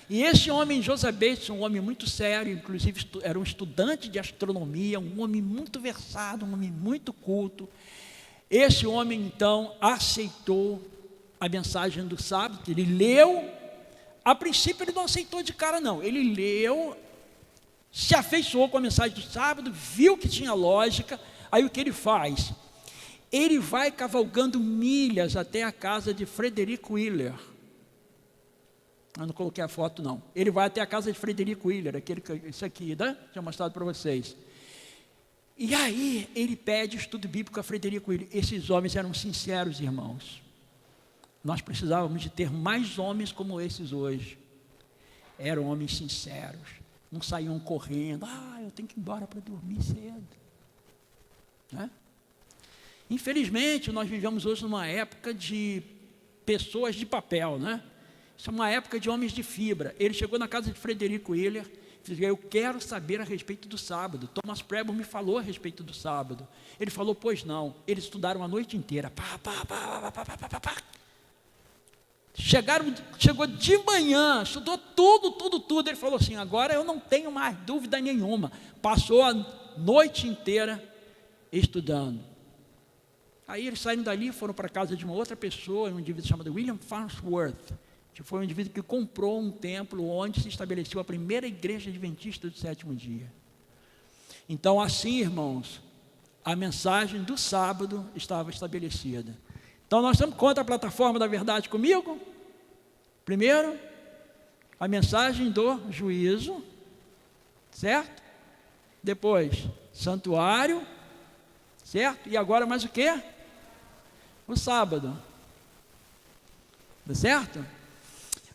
E esse homem, Joseph Bates, um homem muito sério, inclusive era um estudante de astronomia, um homem muito versado, um homem muito culto. Esse homem, então, aceitou a mensagem do sábado. Ele leu. A princípio ele não aceitou de cara não, ele leu, se afeiçoou com a mensagem do sábado, viu que tinha lógica. Aí o que ele faz? Ele vai cavalgando milhas até a casa de Frederick Wheeler. Eu não coloquei a foto não. Ele vai até a casa de Frederick Wheeler, esse aqui, né? Tinha mostrado para vocês. E aí ele pede estudo bíblico a Frederick Wheeler. Esses homens eram sinceros, irmãos. Nós precisávamos de ter mais homens como esses hoje. Eram homens sinceros, não saíam correndo, eu tenho que ir embora para dormir cedo, né? Infelizmente, nós vivemos hoje numa época de pessoas de papel, né? Isso é uma época de homens de fibra. Ele chegou na casa de Frederick Wheeler, disse, eu quero saber a respeito do sábado. Thomas Preble me falou a respeito do sábado. Ele falou, pois não. Eles estudaram a noite inteira. Chegou de manhã, estudou tudo. Ele falou assim, agora eu não tenho mais dúvida nenhuma. Passou a noite inteira estudando. Aí eles saíram dali, foram para a casa de uma outra pessoa, um indivíduo chamado William Farnsworth, que foi um indivíduo que comprou um templo onde se estabeleceu a primeira igreja adventista do sétimo dia. Então assim, irmãos, a mensagem do sábado estava estabelecida. Então nós estamos contra a plataforma da verdade comigo. Primeiro, a mensagem do juízo, certo? Depois, santuário, certo? E agora mais o quê? O sábado, certo?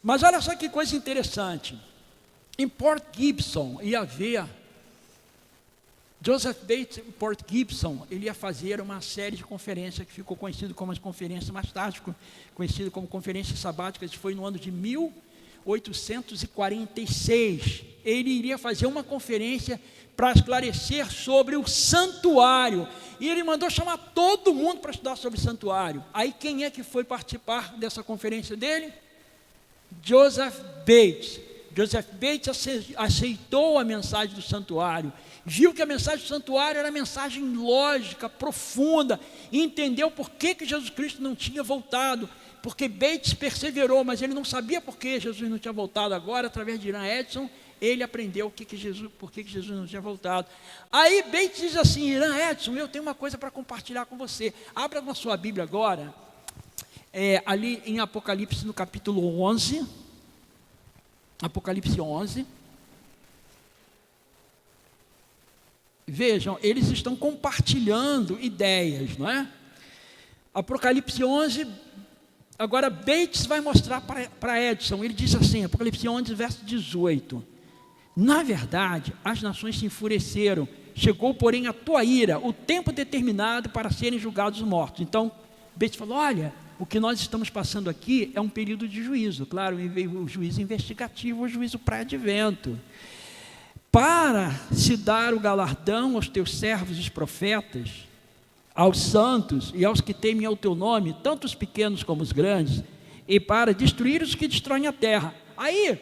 Mas olha só que coisa interessante. Em Port Gibson ia haver Joseph Bates em Port Gibson, ele ia fazer uma série de conferências que ficou conhecido como as conferências, mais tarde conhecido como conferências sabáticas, foi no ano de 1846. Ele iria fazer uma conferência para esclarecer sobre o santuário, e ele mandou chamar todo mundo para estudar sobre o santuário. Aí quem é que foi participar dessa conferência dele? Joseph Bates. Joseph Bates aceitou a mensagem do santuário, viu que a mensagem do santuário era mensagem lógica, profunda, e entendeu por que Jesus Cristo não tinha voltado, porque Bates perseverou, mas ele não sabia por que Jesus não tinha voltado. Agora, através de Irã Edson, ele aprendeu por que Jesus não tinha voltado. Aí Bates diz assim, Irã Edson, eu tenho uma coisa para compartilhar com você. Abra na sua Bíblia agora, ali em Apocalipse no capítulo 11, Apocalipse 11, vejam, eles estão compartilhando ideias, não é? Apocalipse 11, agora Bates vai mostrar para Edson, ele diz assim, Apocalipse 11, verso 18, na verdade, as nações se enfureceram, chegou porém a tua ira, o tempo determinado para serem julgados os mortos. Então, Bates falou, olha, o que nós estamos passando aqui é um período de juízo, claro, o juízo investigativo, o juízo pré-advento. para se dar o galardão aos teus servos os profetas, aos santos e aos que temem ao teu nome, tanto os pequenos como os grandes, e para destruir os que destroem a terra. Aí,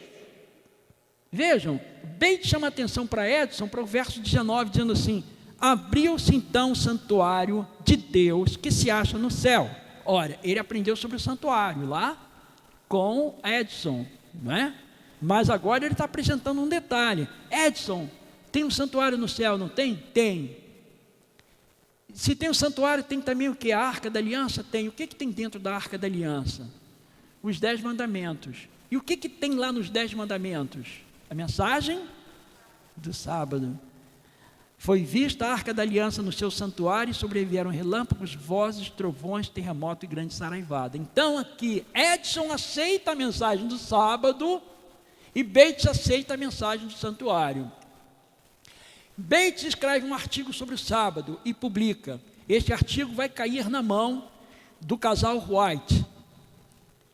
vejam, bem chama a atenção para Edson, para o verso 19, dizendo assim: abriu-se então o santuário de Deus que se acha no céu. Ora, ele aprendeu sobre o santuário lá com Edson, não é? Mas agora ele está apresentando um detalhe. Edson, tem um santuário no céu, não tem? Tem. Se tem um santuário, tem também o que? A Arca da Aliança? Tem. O que tem dentro da Arca da Aliança? Os 10 mandamentos. E o que tem lá nos 10 mandamentos? A mensagem do sábado. Foi vista a Arca da Aliança no seu santuário, e sobrevieram relâmpagos, vozes, trovões, terremoto e grande saraivada. Então aqui, Edson aceita a mensagem do sábado, e Bates aceita a mensagem do santuário. Bates escreve um artigo sobre o sábado e publica. Este artigo vai cair na mão do casal White.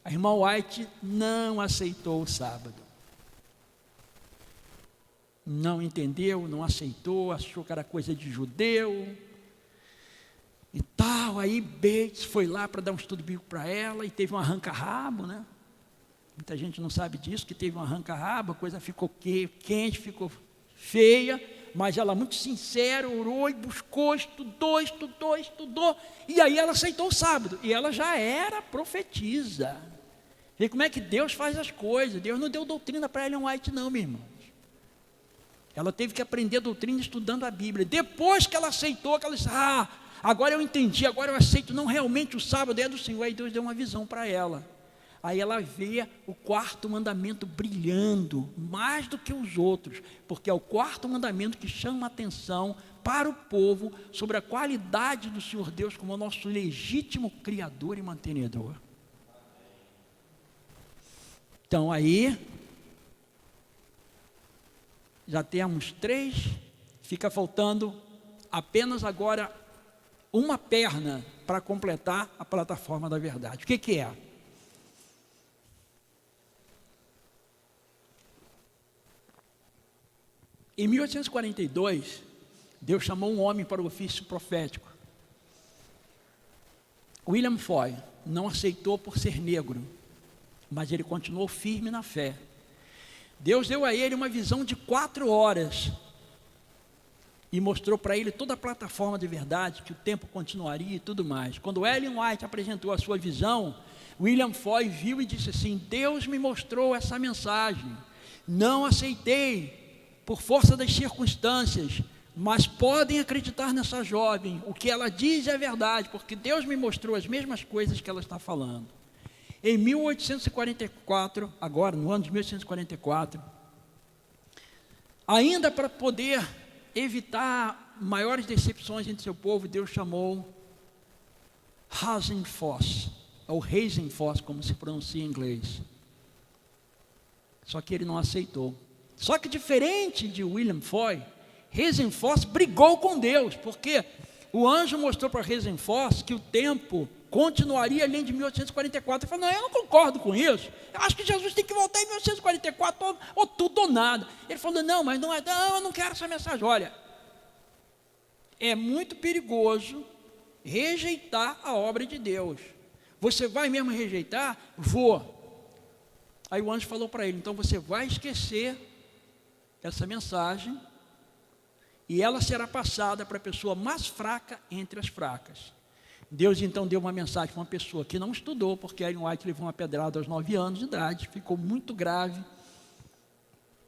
A irmã White não aceitou o sábado. Não entendeu, não aceitou, achou que era coisa de judeu e tal. Aí Bates foi lá para dar um estudo bíblico para ela e teve um arranca-rabo, né? Muita gente não sabe disso, que teve um arranca-rabo, a coisa ficou quente, ficou feia, mas ela muito sincera, orou e buscou, estudou, e aí ela aceitou o sábado, e ela já era profetisa. Vê como é que Deus faz as coisas. Deus não deu doutrina para Ellen White não, meu irmão. Ela teve que aprender doutrina estudando a Bíblia. Depois que ela aceitou, que ela disse: agora eu entendi, agora eu aceito, não, realmente o sábado é do Senhor. Aí Deus deu uma visão para ela. Aí ela vê o 4º mandamento brilhando mais do que os outros, porque é o 4º mandamento que chama a atenção para o povo sobre a qualidade do Senhor Deus como o nosso legítimo Criador e mantenedor. Então aí, já temos 3, fica faltando apenas agora uma perna para completar a plataforma da verdade. O que é? Em 1842, Deus chamou um homem para o ofício profético. William Foy não aceitou por ser negro, mas ele continuou firme na fé. Deus deu a ele uma visão de 4 horas e mostrou para ele toda a plataforma de verdade, que o tempo continuaria e tudo mais. Quando Ellen White apresentou a sua visão, William Foy viu e disse assim: Deus me mostrou essa mensagem, não aceitei por força das circunstâncias, mas podem acreditar nessa jovem, o que ela diz é verdade, porque Deus me mostrou as mesmas coisas que ela está falando. Em 1844, agora no ano de 1844, ainda para poder evitar maiores decepções entre seu povo, Deus chamou Hazen-Foss, ou Hazen-Foss, como se pronuncia em inglês. Só que ele não aceitou. Só que diferente de William Foy, Hazen-Foss brigou com Deus, porque o anjo mostrou para Hazen-Foss que o tempo continuaria além de 1844. Ele falou: não, eu não concordo com isso, eu acho que Jesus tem que voltar em 1844, ou tudo ou nada. Ele falou: não, mas não é, não, eu não quero essa mensagem. Olha, é muito perigoso rejeitar a obra de Deus. Você vai mesmo rejeitar? Vou. Aí o anjo falou para ele: então você vai esquecer essa mensagem, e ela será passada para a pessoa mais fraca entre as fracas. Deus então deu uma mensagem para uma pessoa que não estudou, porque Ellen White levou uma pedrada aos 9 anos de idade, ficou muito grave,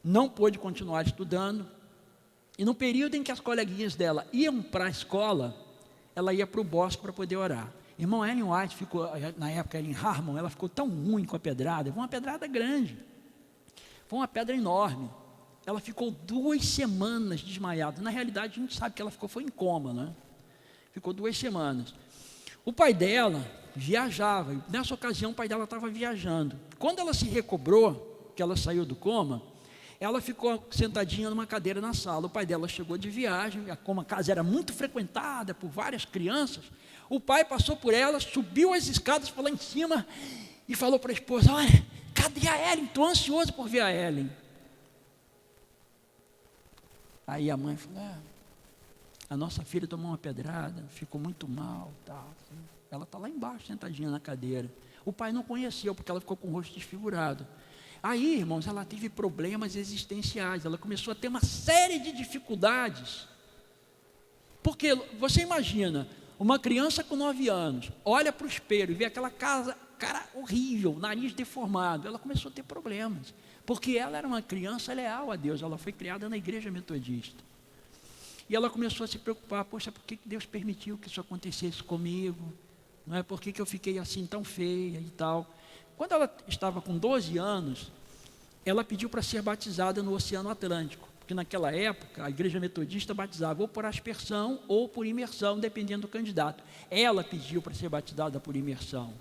não pôde continuar estudando, e no período em que as coleguinhas dela iam para a escola, ela ia para o bosque para poder orar. Irmão, Ellen White ficou, na época Ellen Harmon, ela ficou tão ruim com a pedrada, foi uma pedrada grande, foi uma pedra enorme. Ela ficou 2 semanas desmaiada. Na realidade, a gente sabe que ela foi em coma, né? Ficou 2 semanas. O pai dela viajava, e nessa ocasião o pai dela estava viajando. Quando ela se recobrou, que ela saiu do coma, ela ficou sentadinha numa cadeira na sala. O pai dela chegou de viagem, como a casa era muito frequentada por várias crianças, o pai passou por ela, subiu as escadas, foi lá em cima e falou para a esposa: olha, cadê a Ellen? Estou ansioso por ver a Ellen. Aí a mãe falou, a nossa filha tomou uma pedrada, ficou muito mal, tal. Ela está lá embaixo, sentadinha na cadeira. O pai não conheceu, porque ela ficou com o rosto desfigurado. Aí, irmãos, ela teve problemas existenciais, ela começou a ter uma série de dificuldades. Porque você imagina, uma criança com 9 anos, olha para o espelho e vê aquela cara horrível, nariz deformado, ela começou a ter problemas. Porque ela era uma criança leal a Deus, ela foi criada na igreja metodista. E ela começou a se preocupar, poxa, por que Deus permitiu que isso acontecesse comigo? Não é? Por que eu fiquei assim tão feia e tal? Quando ela estava com 12 anos, ela pediu para ser batizada no Oceano Atlântico, porque naquela época a igreja metodista batizava ou por aspersão ou por imersão, dependendo do candidato. Ela pediu para ser batizada por imersão.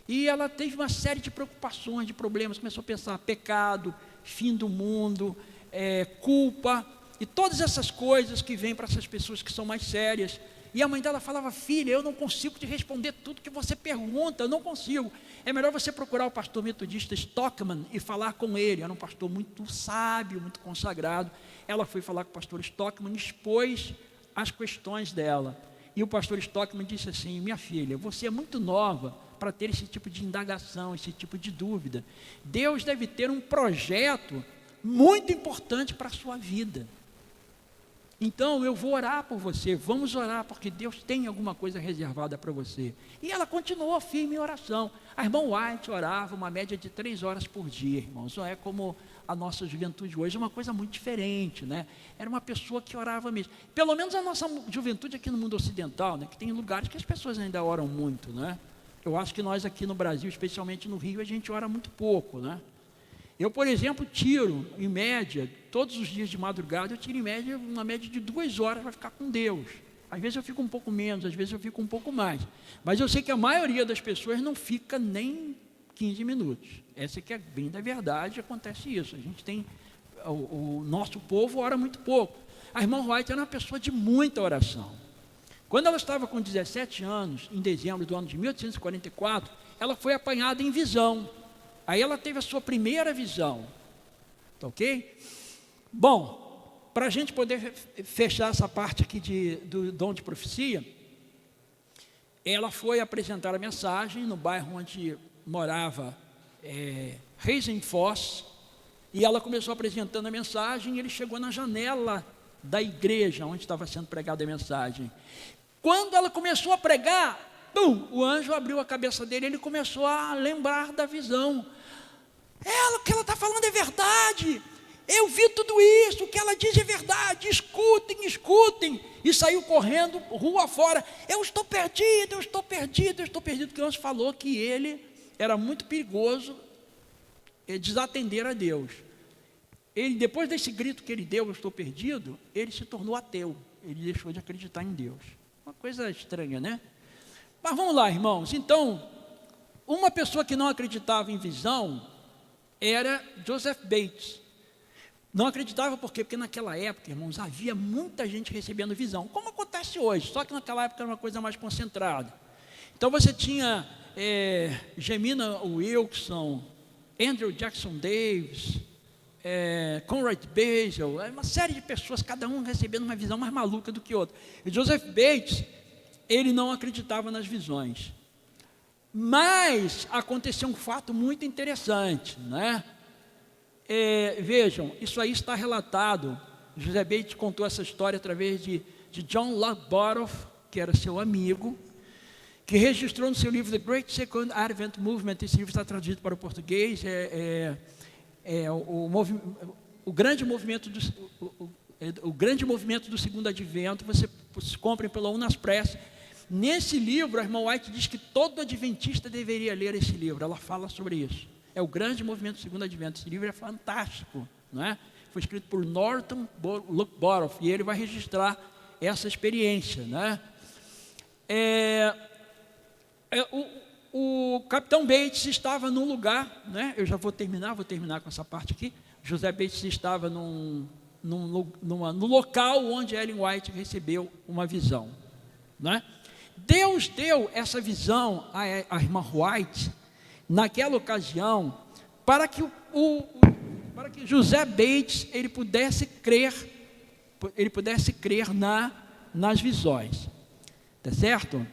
E ela teve uma série de preocupações, de problemas, começou a pensar pecado, fim do mundo, culpa, e todas essas coisas que vêm para essas pessoas que são mais sérias. E a mãe dela falava, filha, eu não consigo te responder tudo que você pergunta, eu não consigo. É melhor você procurar o pastor metodista Stockman e falar com ele. Era um pastor muito sábio, muito consagrado. Ela foi falar com o pastor Stockman e expôs as questões dela. E o pastor Stockman disse assim, minha filha, você é muito nova para ter esse tipo de indagação, esse tipo de dúvida. Deus deve ter um projeto muito importante para a sua vida. Então eu vou orar por você, vamos orar, porque Deus tem alguma coisa reservada para você. E ela continuou firme em oração. A irmã White orava uma média de 3 horas por dia, irmãos. Não é como a nossa juventude hoje, é uma coisa muito diferente, né? Era uma pessoa que orava mesmo. Pelo menos a nossa juventude aqui no mundo ocidental, né? Que tem lugares que as pessoas ainda oram muito, né? Eu acho que nós aqui no Brasil, especialmente no Rio, a gente ora muito pouco, né? Eu, por exemplo, tiro, em média, todos os dias de madrugada, eu tiro em média, uma média de 2 horas para ficar com Deus. Às vezes eu fico um pouco menos, às vezes eu fico um pouco mais. Mas eu sei que a maioria das pessoas não fica nem 15 minutos. Essa que é bem da verdade, acontece isso. A gente tem, o nosso povo ora muito pouco. A irmã White era uma pessoa de muita oração. Quando ela estava com 17 anos, em dezembro do ano de 1844, ela foi apanhada em visão. Aí ela teve a sua primeira visão, tá ok? Bom, para a gente poder fechar essa parte aqui do dom de profecia, ela foi apresentar a mensagem no bairro onde morava Reisenfoss, e ela começou apresentando a mensagem, e ele chegou na janela da igreja onde estava sendo pregada a mensagem. Quando ela começou a pregar, o anjo abriu a cabeça dele, ele começou a lembrar da visão. O que ela está falando é verdade, eu vi tudo isso, o que ela diz é verdade, escutem, escutem. E saiu correndo, rua fora, eu estou perdido, eu estou perdido, eu estou perdido. Porque o anjo falou que ele era muito perigoso desatender a Deus. Ele, depois desse grito que ele deu, eu estou perdido, ele se tornou ateu, ele deixou de acreditar em Deus. Uma coisa estranha, né? Mas vamos lá, irmãos. Então, uma pessoa que não acreditava em visão era Joseph Bates. Não acreditava por quê? Porque naquela época, irmãos, havia muita gente recebendo visão, como acontece hoje, só que naquela época era uma coisa mais concentrada. Então você tinha Gemina Wilson, Andrew Jackson Davis, Conrad Basil, uma série de pessoas, cada um recebendo uma visão mais maluca do que outra. E Joseph Bates, ele não acreditava nas visões. Mas aconteceu um fato muito interessante, né? Vejam, isso aí está relatado. José Bates contou essa história através de John Lodborough, que era seu amigo, que registrou no seu livro The Great Second Advent Movement. Esse livro está traduzido para o português. O grande movimento do segundo advento. Você compra pela Unas Press. Nesse livro, a irmã White diz que todo adventista deveria ler esse livro. Ela fala sobre isso. É o grande movimento do segundo advento. Esse livro é fantástico, não é? Foi escrito por Norton Lodborough, e ele vai registrar essa experiência, né? O capitão Bates estava num lugar, né? Eu já vou terminar com essa parte aqui. José Bates estava no local onde Ellen White recebeu uma visão, né? Deus deu essa visão à irmã White naquela ocasião para que José Bates ele pudesse crer ele pudesse crer nas visões. Tá certo?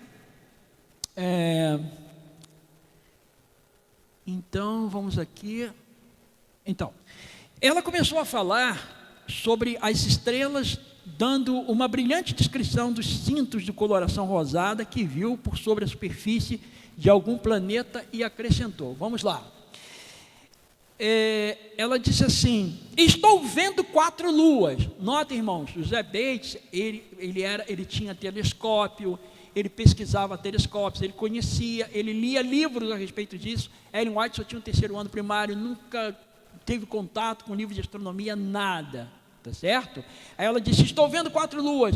Então, vamos aqui. Então, ela começou a falar sobre as estrelas, dando uma brilhante descrição dos cintos de coloração rosada que viu por sobre a superfície de algum planeta e acrescentou. Vamos lá. Ela disse assim: estou vendo 4 luas. Notem, irmãos, José Bates, ele tinha telescópio, ele pesquisava telescópios, ele conhecia, ele lia livros a respeito disso. Ellen White só tinha o 3º ano primário, nunca teve contato com livro de astronomia, nada, tá certo? Aí ela disse: estou vendo 4 luas.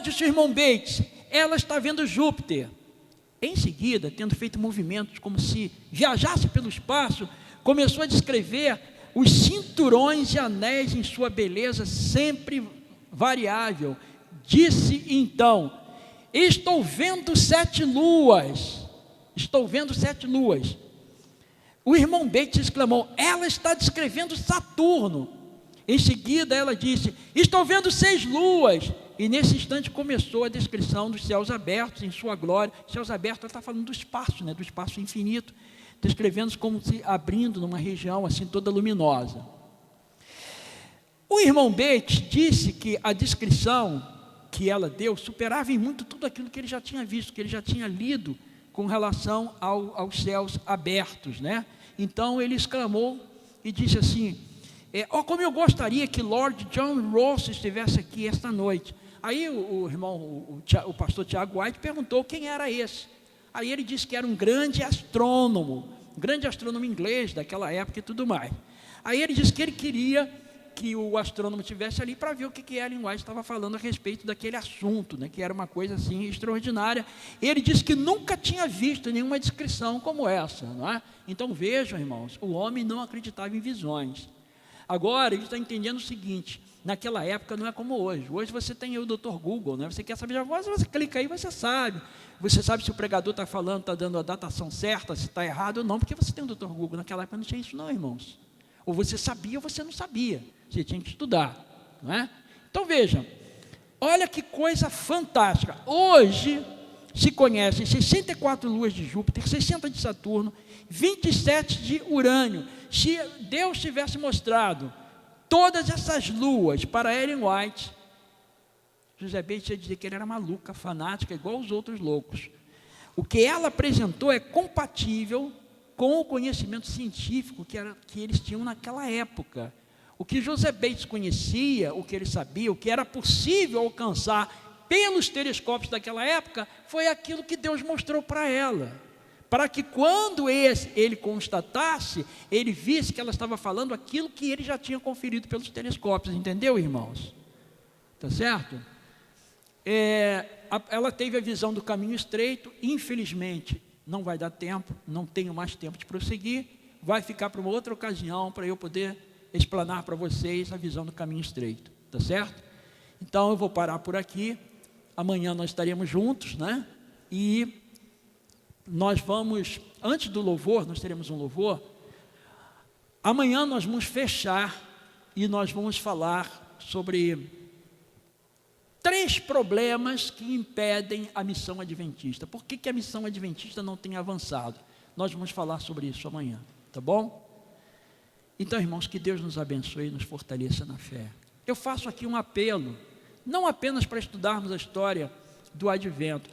Disse o irmão Bates, ela está vendo Júpiter. Em seguida, tendo feito movimentos como se viajasse pelo espaço, começou a descrever os cinturões e anéis em sua beleza sempre variável. Disse então: estou vendo 7 luas. Estou vendo 7 luas. O irmão Bates exclamou: ela está descrevendo Saturno. Em seguida ela disse: estou vendo 6 luas. E nesse instante começou a descrição dos céus abertos em sua glória. Céus abertos, ela está falando do espaço, do espaço infinito, descrevendo como se abrindo numa região assim toda luminosa. O irmão Bates disse que a descrição que ela deu superava em muito tudo aquilo que ele já tinha visto, que ele já tinha lido com relação aos céus abertos, Então ele exclamou e disse assim: como eu gostaria que Lord John Ross estivesse aqui esta noite. Aí o pastor Tiago White perguntou quem era esse. Aí ele disse que era um grande astrônomo inglês daquela época e tudo mais. Aí ele disse que ele queria que o astrônomo estivesse ali para ver o que Ellen White estava falando a respeito daquele assunto, que era uma coisa assim extraordinária. Ele disse que nunca tinha visto nenhuma descrição como essa, Então vejam, irmãos, o homem não acreditava em visões. Agora ele está entendendo o seguinte: naquela época não é como hoje. Hoje você tem o Dr. Google, Você quer saber de alguma coisa, você clica aí, você sabe. Você sabe se o pregador está falando, está dando a datação certa, se está errado ou não, porque você tem o Dr. Google. Naquela época não tinha isso não, irmãos. Ou você sabia ou você não sabia. Você tinha que estudar, Então vejam, olha que coisa fantástica. Hoje se conhecem 64 luas de Júpiter, 60 de Saturno, 27 de Urânio. Se Deus tivesse mostrado todas essas luas para Ellen White, José Bates ia dizer que ele era maluca, fanática, igual os outros loucos. O que ela apresentou é compatível com o conhecimento científico que eles tinham naquela época. O que José Bates conhecia, o que ele sabia, o que era possível alcançar pelos telescópios daquela época, foi aquilo que Deus mostrou para ela. Para que quando ele constatasse, ele visse que ela estava falando aquilo que ele já tinha conferido pelos telescópios. Entendeu, irmãos? Tá certo? Ela teve a visão do caminho estreito. Infelizmente, não vai dar tempo, não tenho mais tempo de prosseguir. Vai ficar para uma outra ocasião, para eu poder explanar para vocês a visão do caminho estreito. Tá certo? Então eu vou parar por aqui. Amanhã nós estaremos juntos, E nós vamos, antes do louvor, nós teremos um louvor. Amanhã nós vamos fechar e nós vamos falar sobre 3 problemas que impedem a missão adventista. Por que a missão adventista não tem avançado? Nós vamos falar sobre isso amanhã, tá bom? Então, irmãos, que Deus nos abençoe e nos fortaleça na fé. Eu faço aqui um apelo, não apenas para estudarmos a história do advento.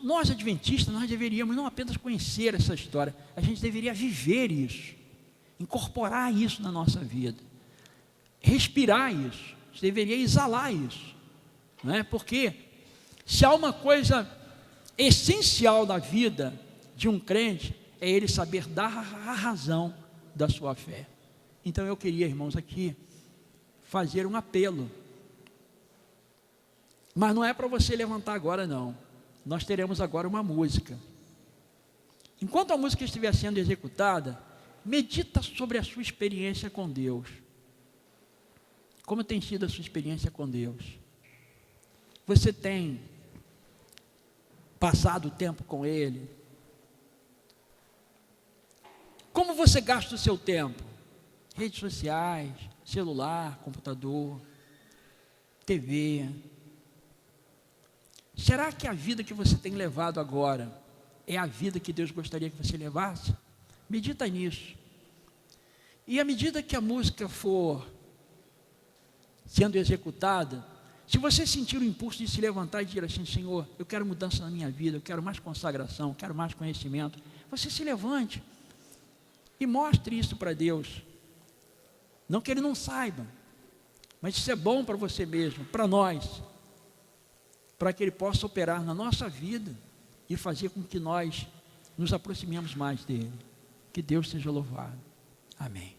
Nós adventistas, nós deveríamos não apenas conhecer essa história, a gente deveria viver isso, incorporar isso na nossa vida, respirar isso, a gente deveria exalar isso, Porque se há uma coisa essencial na vida de um crente, é ele saber dar a razão da sua fé. Então eu queria, irmãos, aqui fazer um apelo, mas não é para você levantar agora não. Nós teremos agora uma música. Enquanto a música estiver sendo executada, medita sobre a sua experiência com Deus. Como tem sido a sua experiência com Deus? Você tem passado o tempo com Ele? Como você gasta o seu tempo? Redes sociais, celular, computador. TV. Será que a vida que você tem levado agora é a vida que Deus gostaria que você levasse? Medita nisso. E à medida que a música for sendo executada, se você sentir o impulso de se levantar e dizer assim: Senhor, eu quero mudança na minha vida, eu quero mais consagração, eu quero mais conhecimento, você se levante e mostre isso para Deus. Não que Ele não saiba, mas isso é bom para você mesmo, para nós, para que Ele possa operar na nossa vida e fazer com que nós nos aproximemos mais dEle. Que Deus seja louvado. Amém.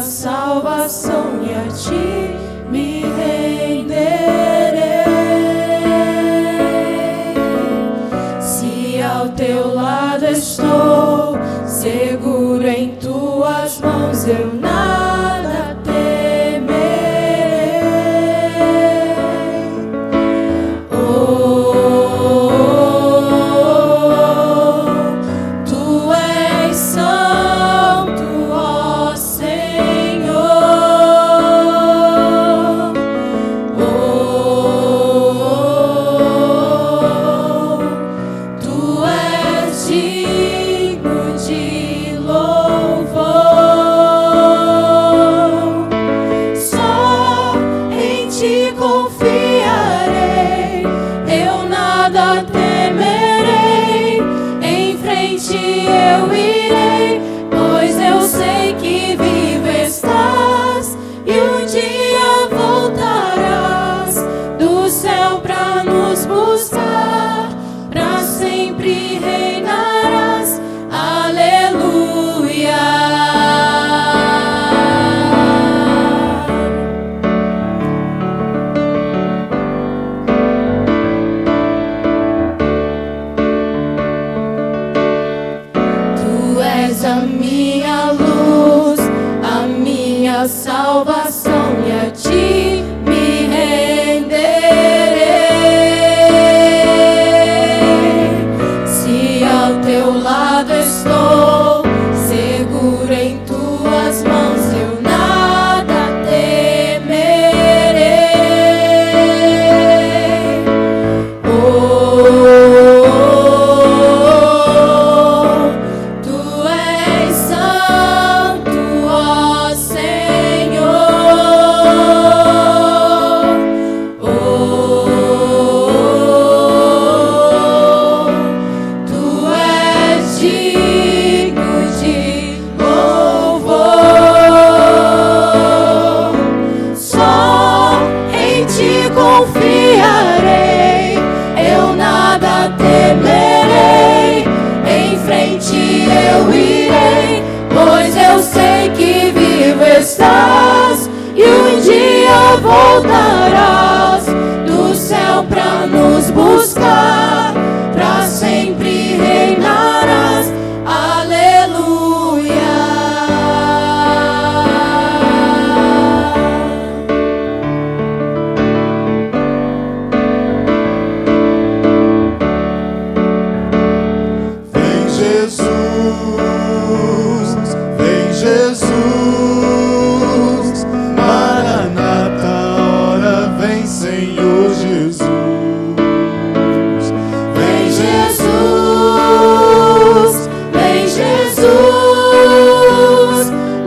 Salvação, e a ti me renderei. Se ao teu lado estou, seguro em tuas mãos, eu nada temerei. Tu és santo, ó Senhor. Tu és digno de louvor. Só em ti confiarei, eu nada temerei. Em frente eu irei, pois eu sei que vivo estás e um dia voltarás do céu pra nos buscar, pra sempre reinarás. Aleluia. Tu és a minha luz, a minha salvação, e a ti me renderei. Se ao teu lado estou, seguro em tuas mãos, eu nada temerei. Tu és santo, ó Senhor. Tu és digno de louvor. Só em ti confiarei, eu nada temerei. Em frente eu irei, pois eu sei que vivo estás e um dia voltarás do céu pra nos buscar, pra sempre reinarás. Aleluia. Vem Jesus, vem Jesus, Maranata, ora vem Senhor Jesus. Vem Jesus, vem Jesus,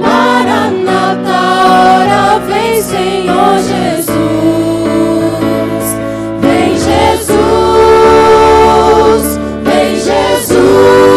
Maranata, ora vem Senhor Jesus. Vem Jesus, vem Jesus,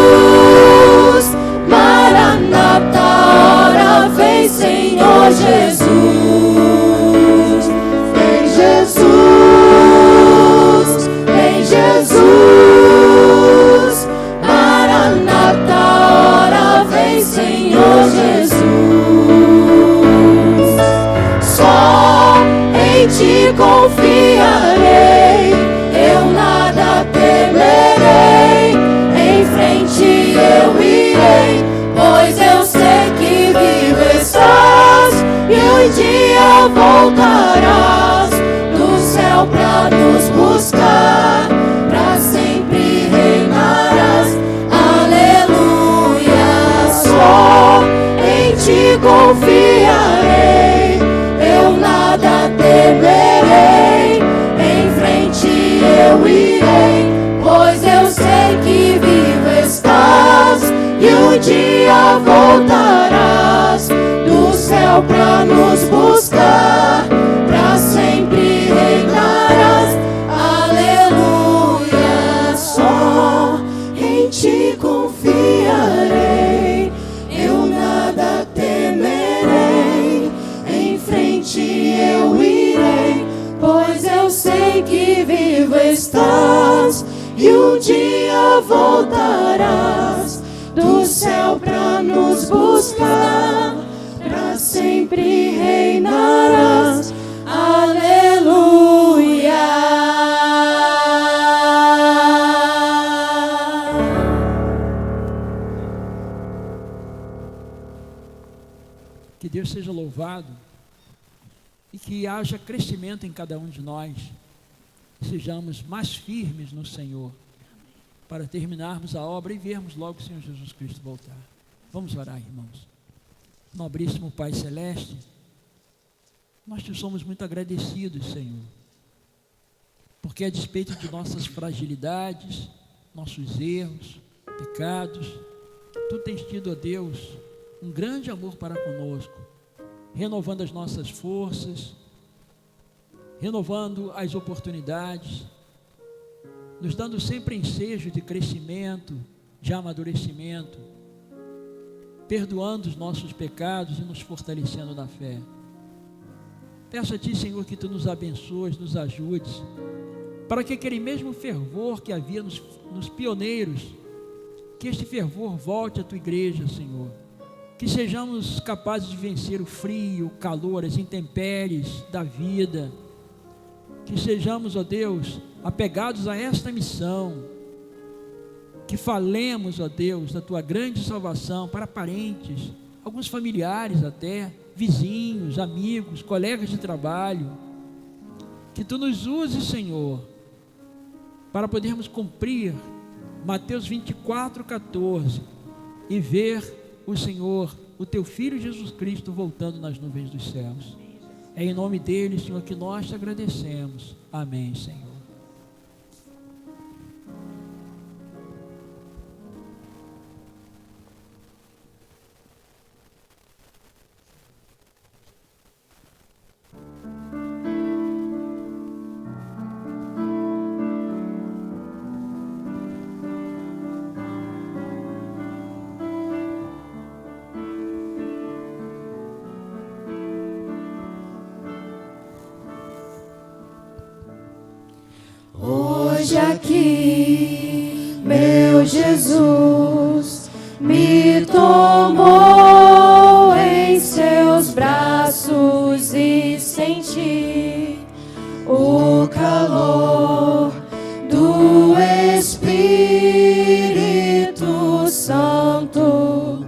pra nos buscar, pra sempre reinarás. Aleluia, só em ti confiarei, eu nada temerei, em frente eu irei, pois eu sei que vivo estás e um dia voltarás do céu pra nos buscar, pra sempre reinarás. Aleluia, só em ti confiarei, eu nada temerei, em frente eu irei, pois eu sei que vivo estás e um dia voltarás do céu pra nos buscar, pra sempre reinarás. Aleluia. Que Deus seja louvado e que haja crescimento em cada um de nós, sejamos mais firmes no Senhor, para terminarmos a obra e vermos logo o Senhor Jesus Cristo voltar. Vamos orar, irmãos. Nobríssimo Pai Celeste, nós te somos muito agradecidos, Senhor, porque a despeito de nossas fragilidades, nossos erros, pecados, Tu tens tido, ó Deus, um grande amor para conosco, renovando as nossas forças, renovando as oportunidades, nos dando sempre ensejo de crescimento, de amadurecimento, perdoando os nossos pecados e nos fortalecendo na fé. Peço a Ti, Senhor, que Tu nos abençoes, nos ajudes, para que aquele mesmo fervor que havia nos pioneiros, que este fervor volte à Tua igreja, Senhor, que sejamos capazes de vencer o frio, o calor, as intempéries da vida, que sejamos, ó Deus, apegados a esta missão, que falemos, ó Deus, da Tua grande salvação para parentes, alguns familiares até, vizinhos, amigos, colegas de trabalho, que Tu nos uses, Senhor, para podermos cumprir Mateus 24:14 e ver o Senhor, o Teu Filho Jesus Cristo voltando nas nuvens dos céus. É em nome dele, Senhor, que nós te agradecemos. Amém, Senhor. Hoje aqui, meu Jesus me tomou em seus braços e senti o calor do Espírito Santo.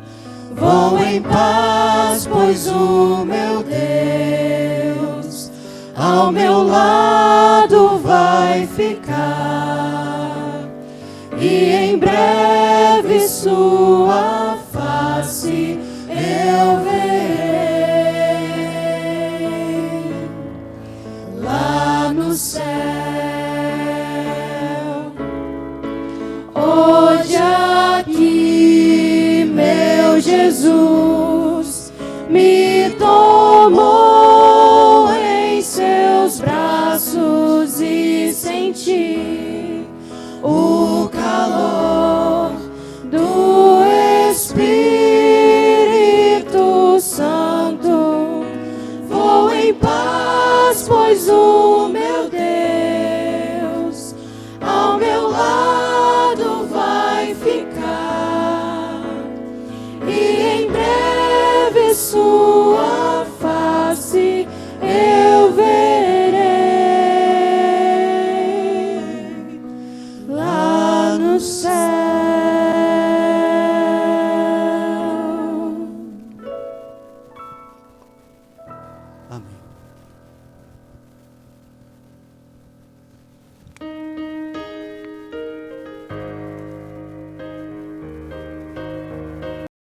Vou em paz, pois o meu Deus ao meu lado vai ficar, e em breve sua face eu verei lá no céu. Hoje aqui, meu Jesus me tomou em seus braços e senti o calor do Espírito Santo. Vou em paz, pois o meu Deus ao meu lado vai ficar, e em breve sua face eu verei lá no céu. Amém.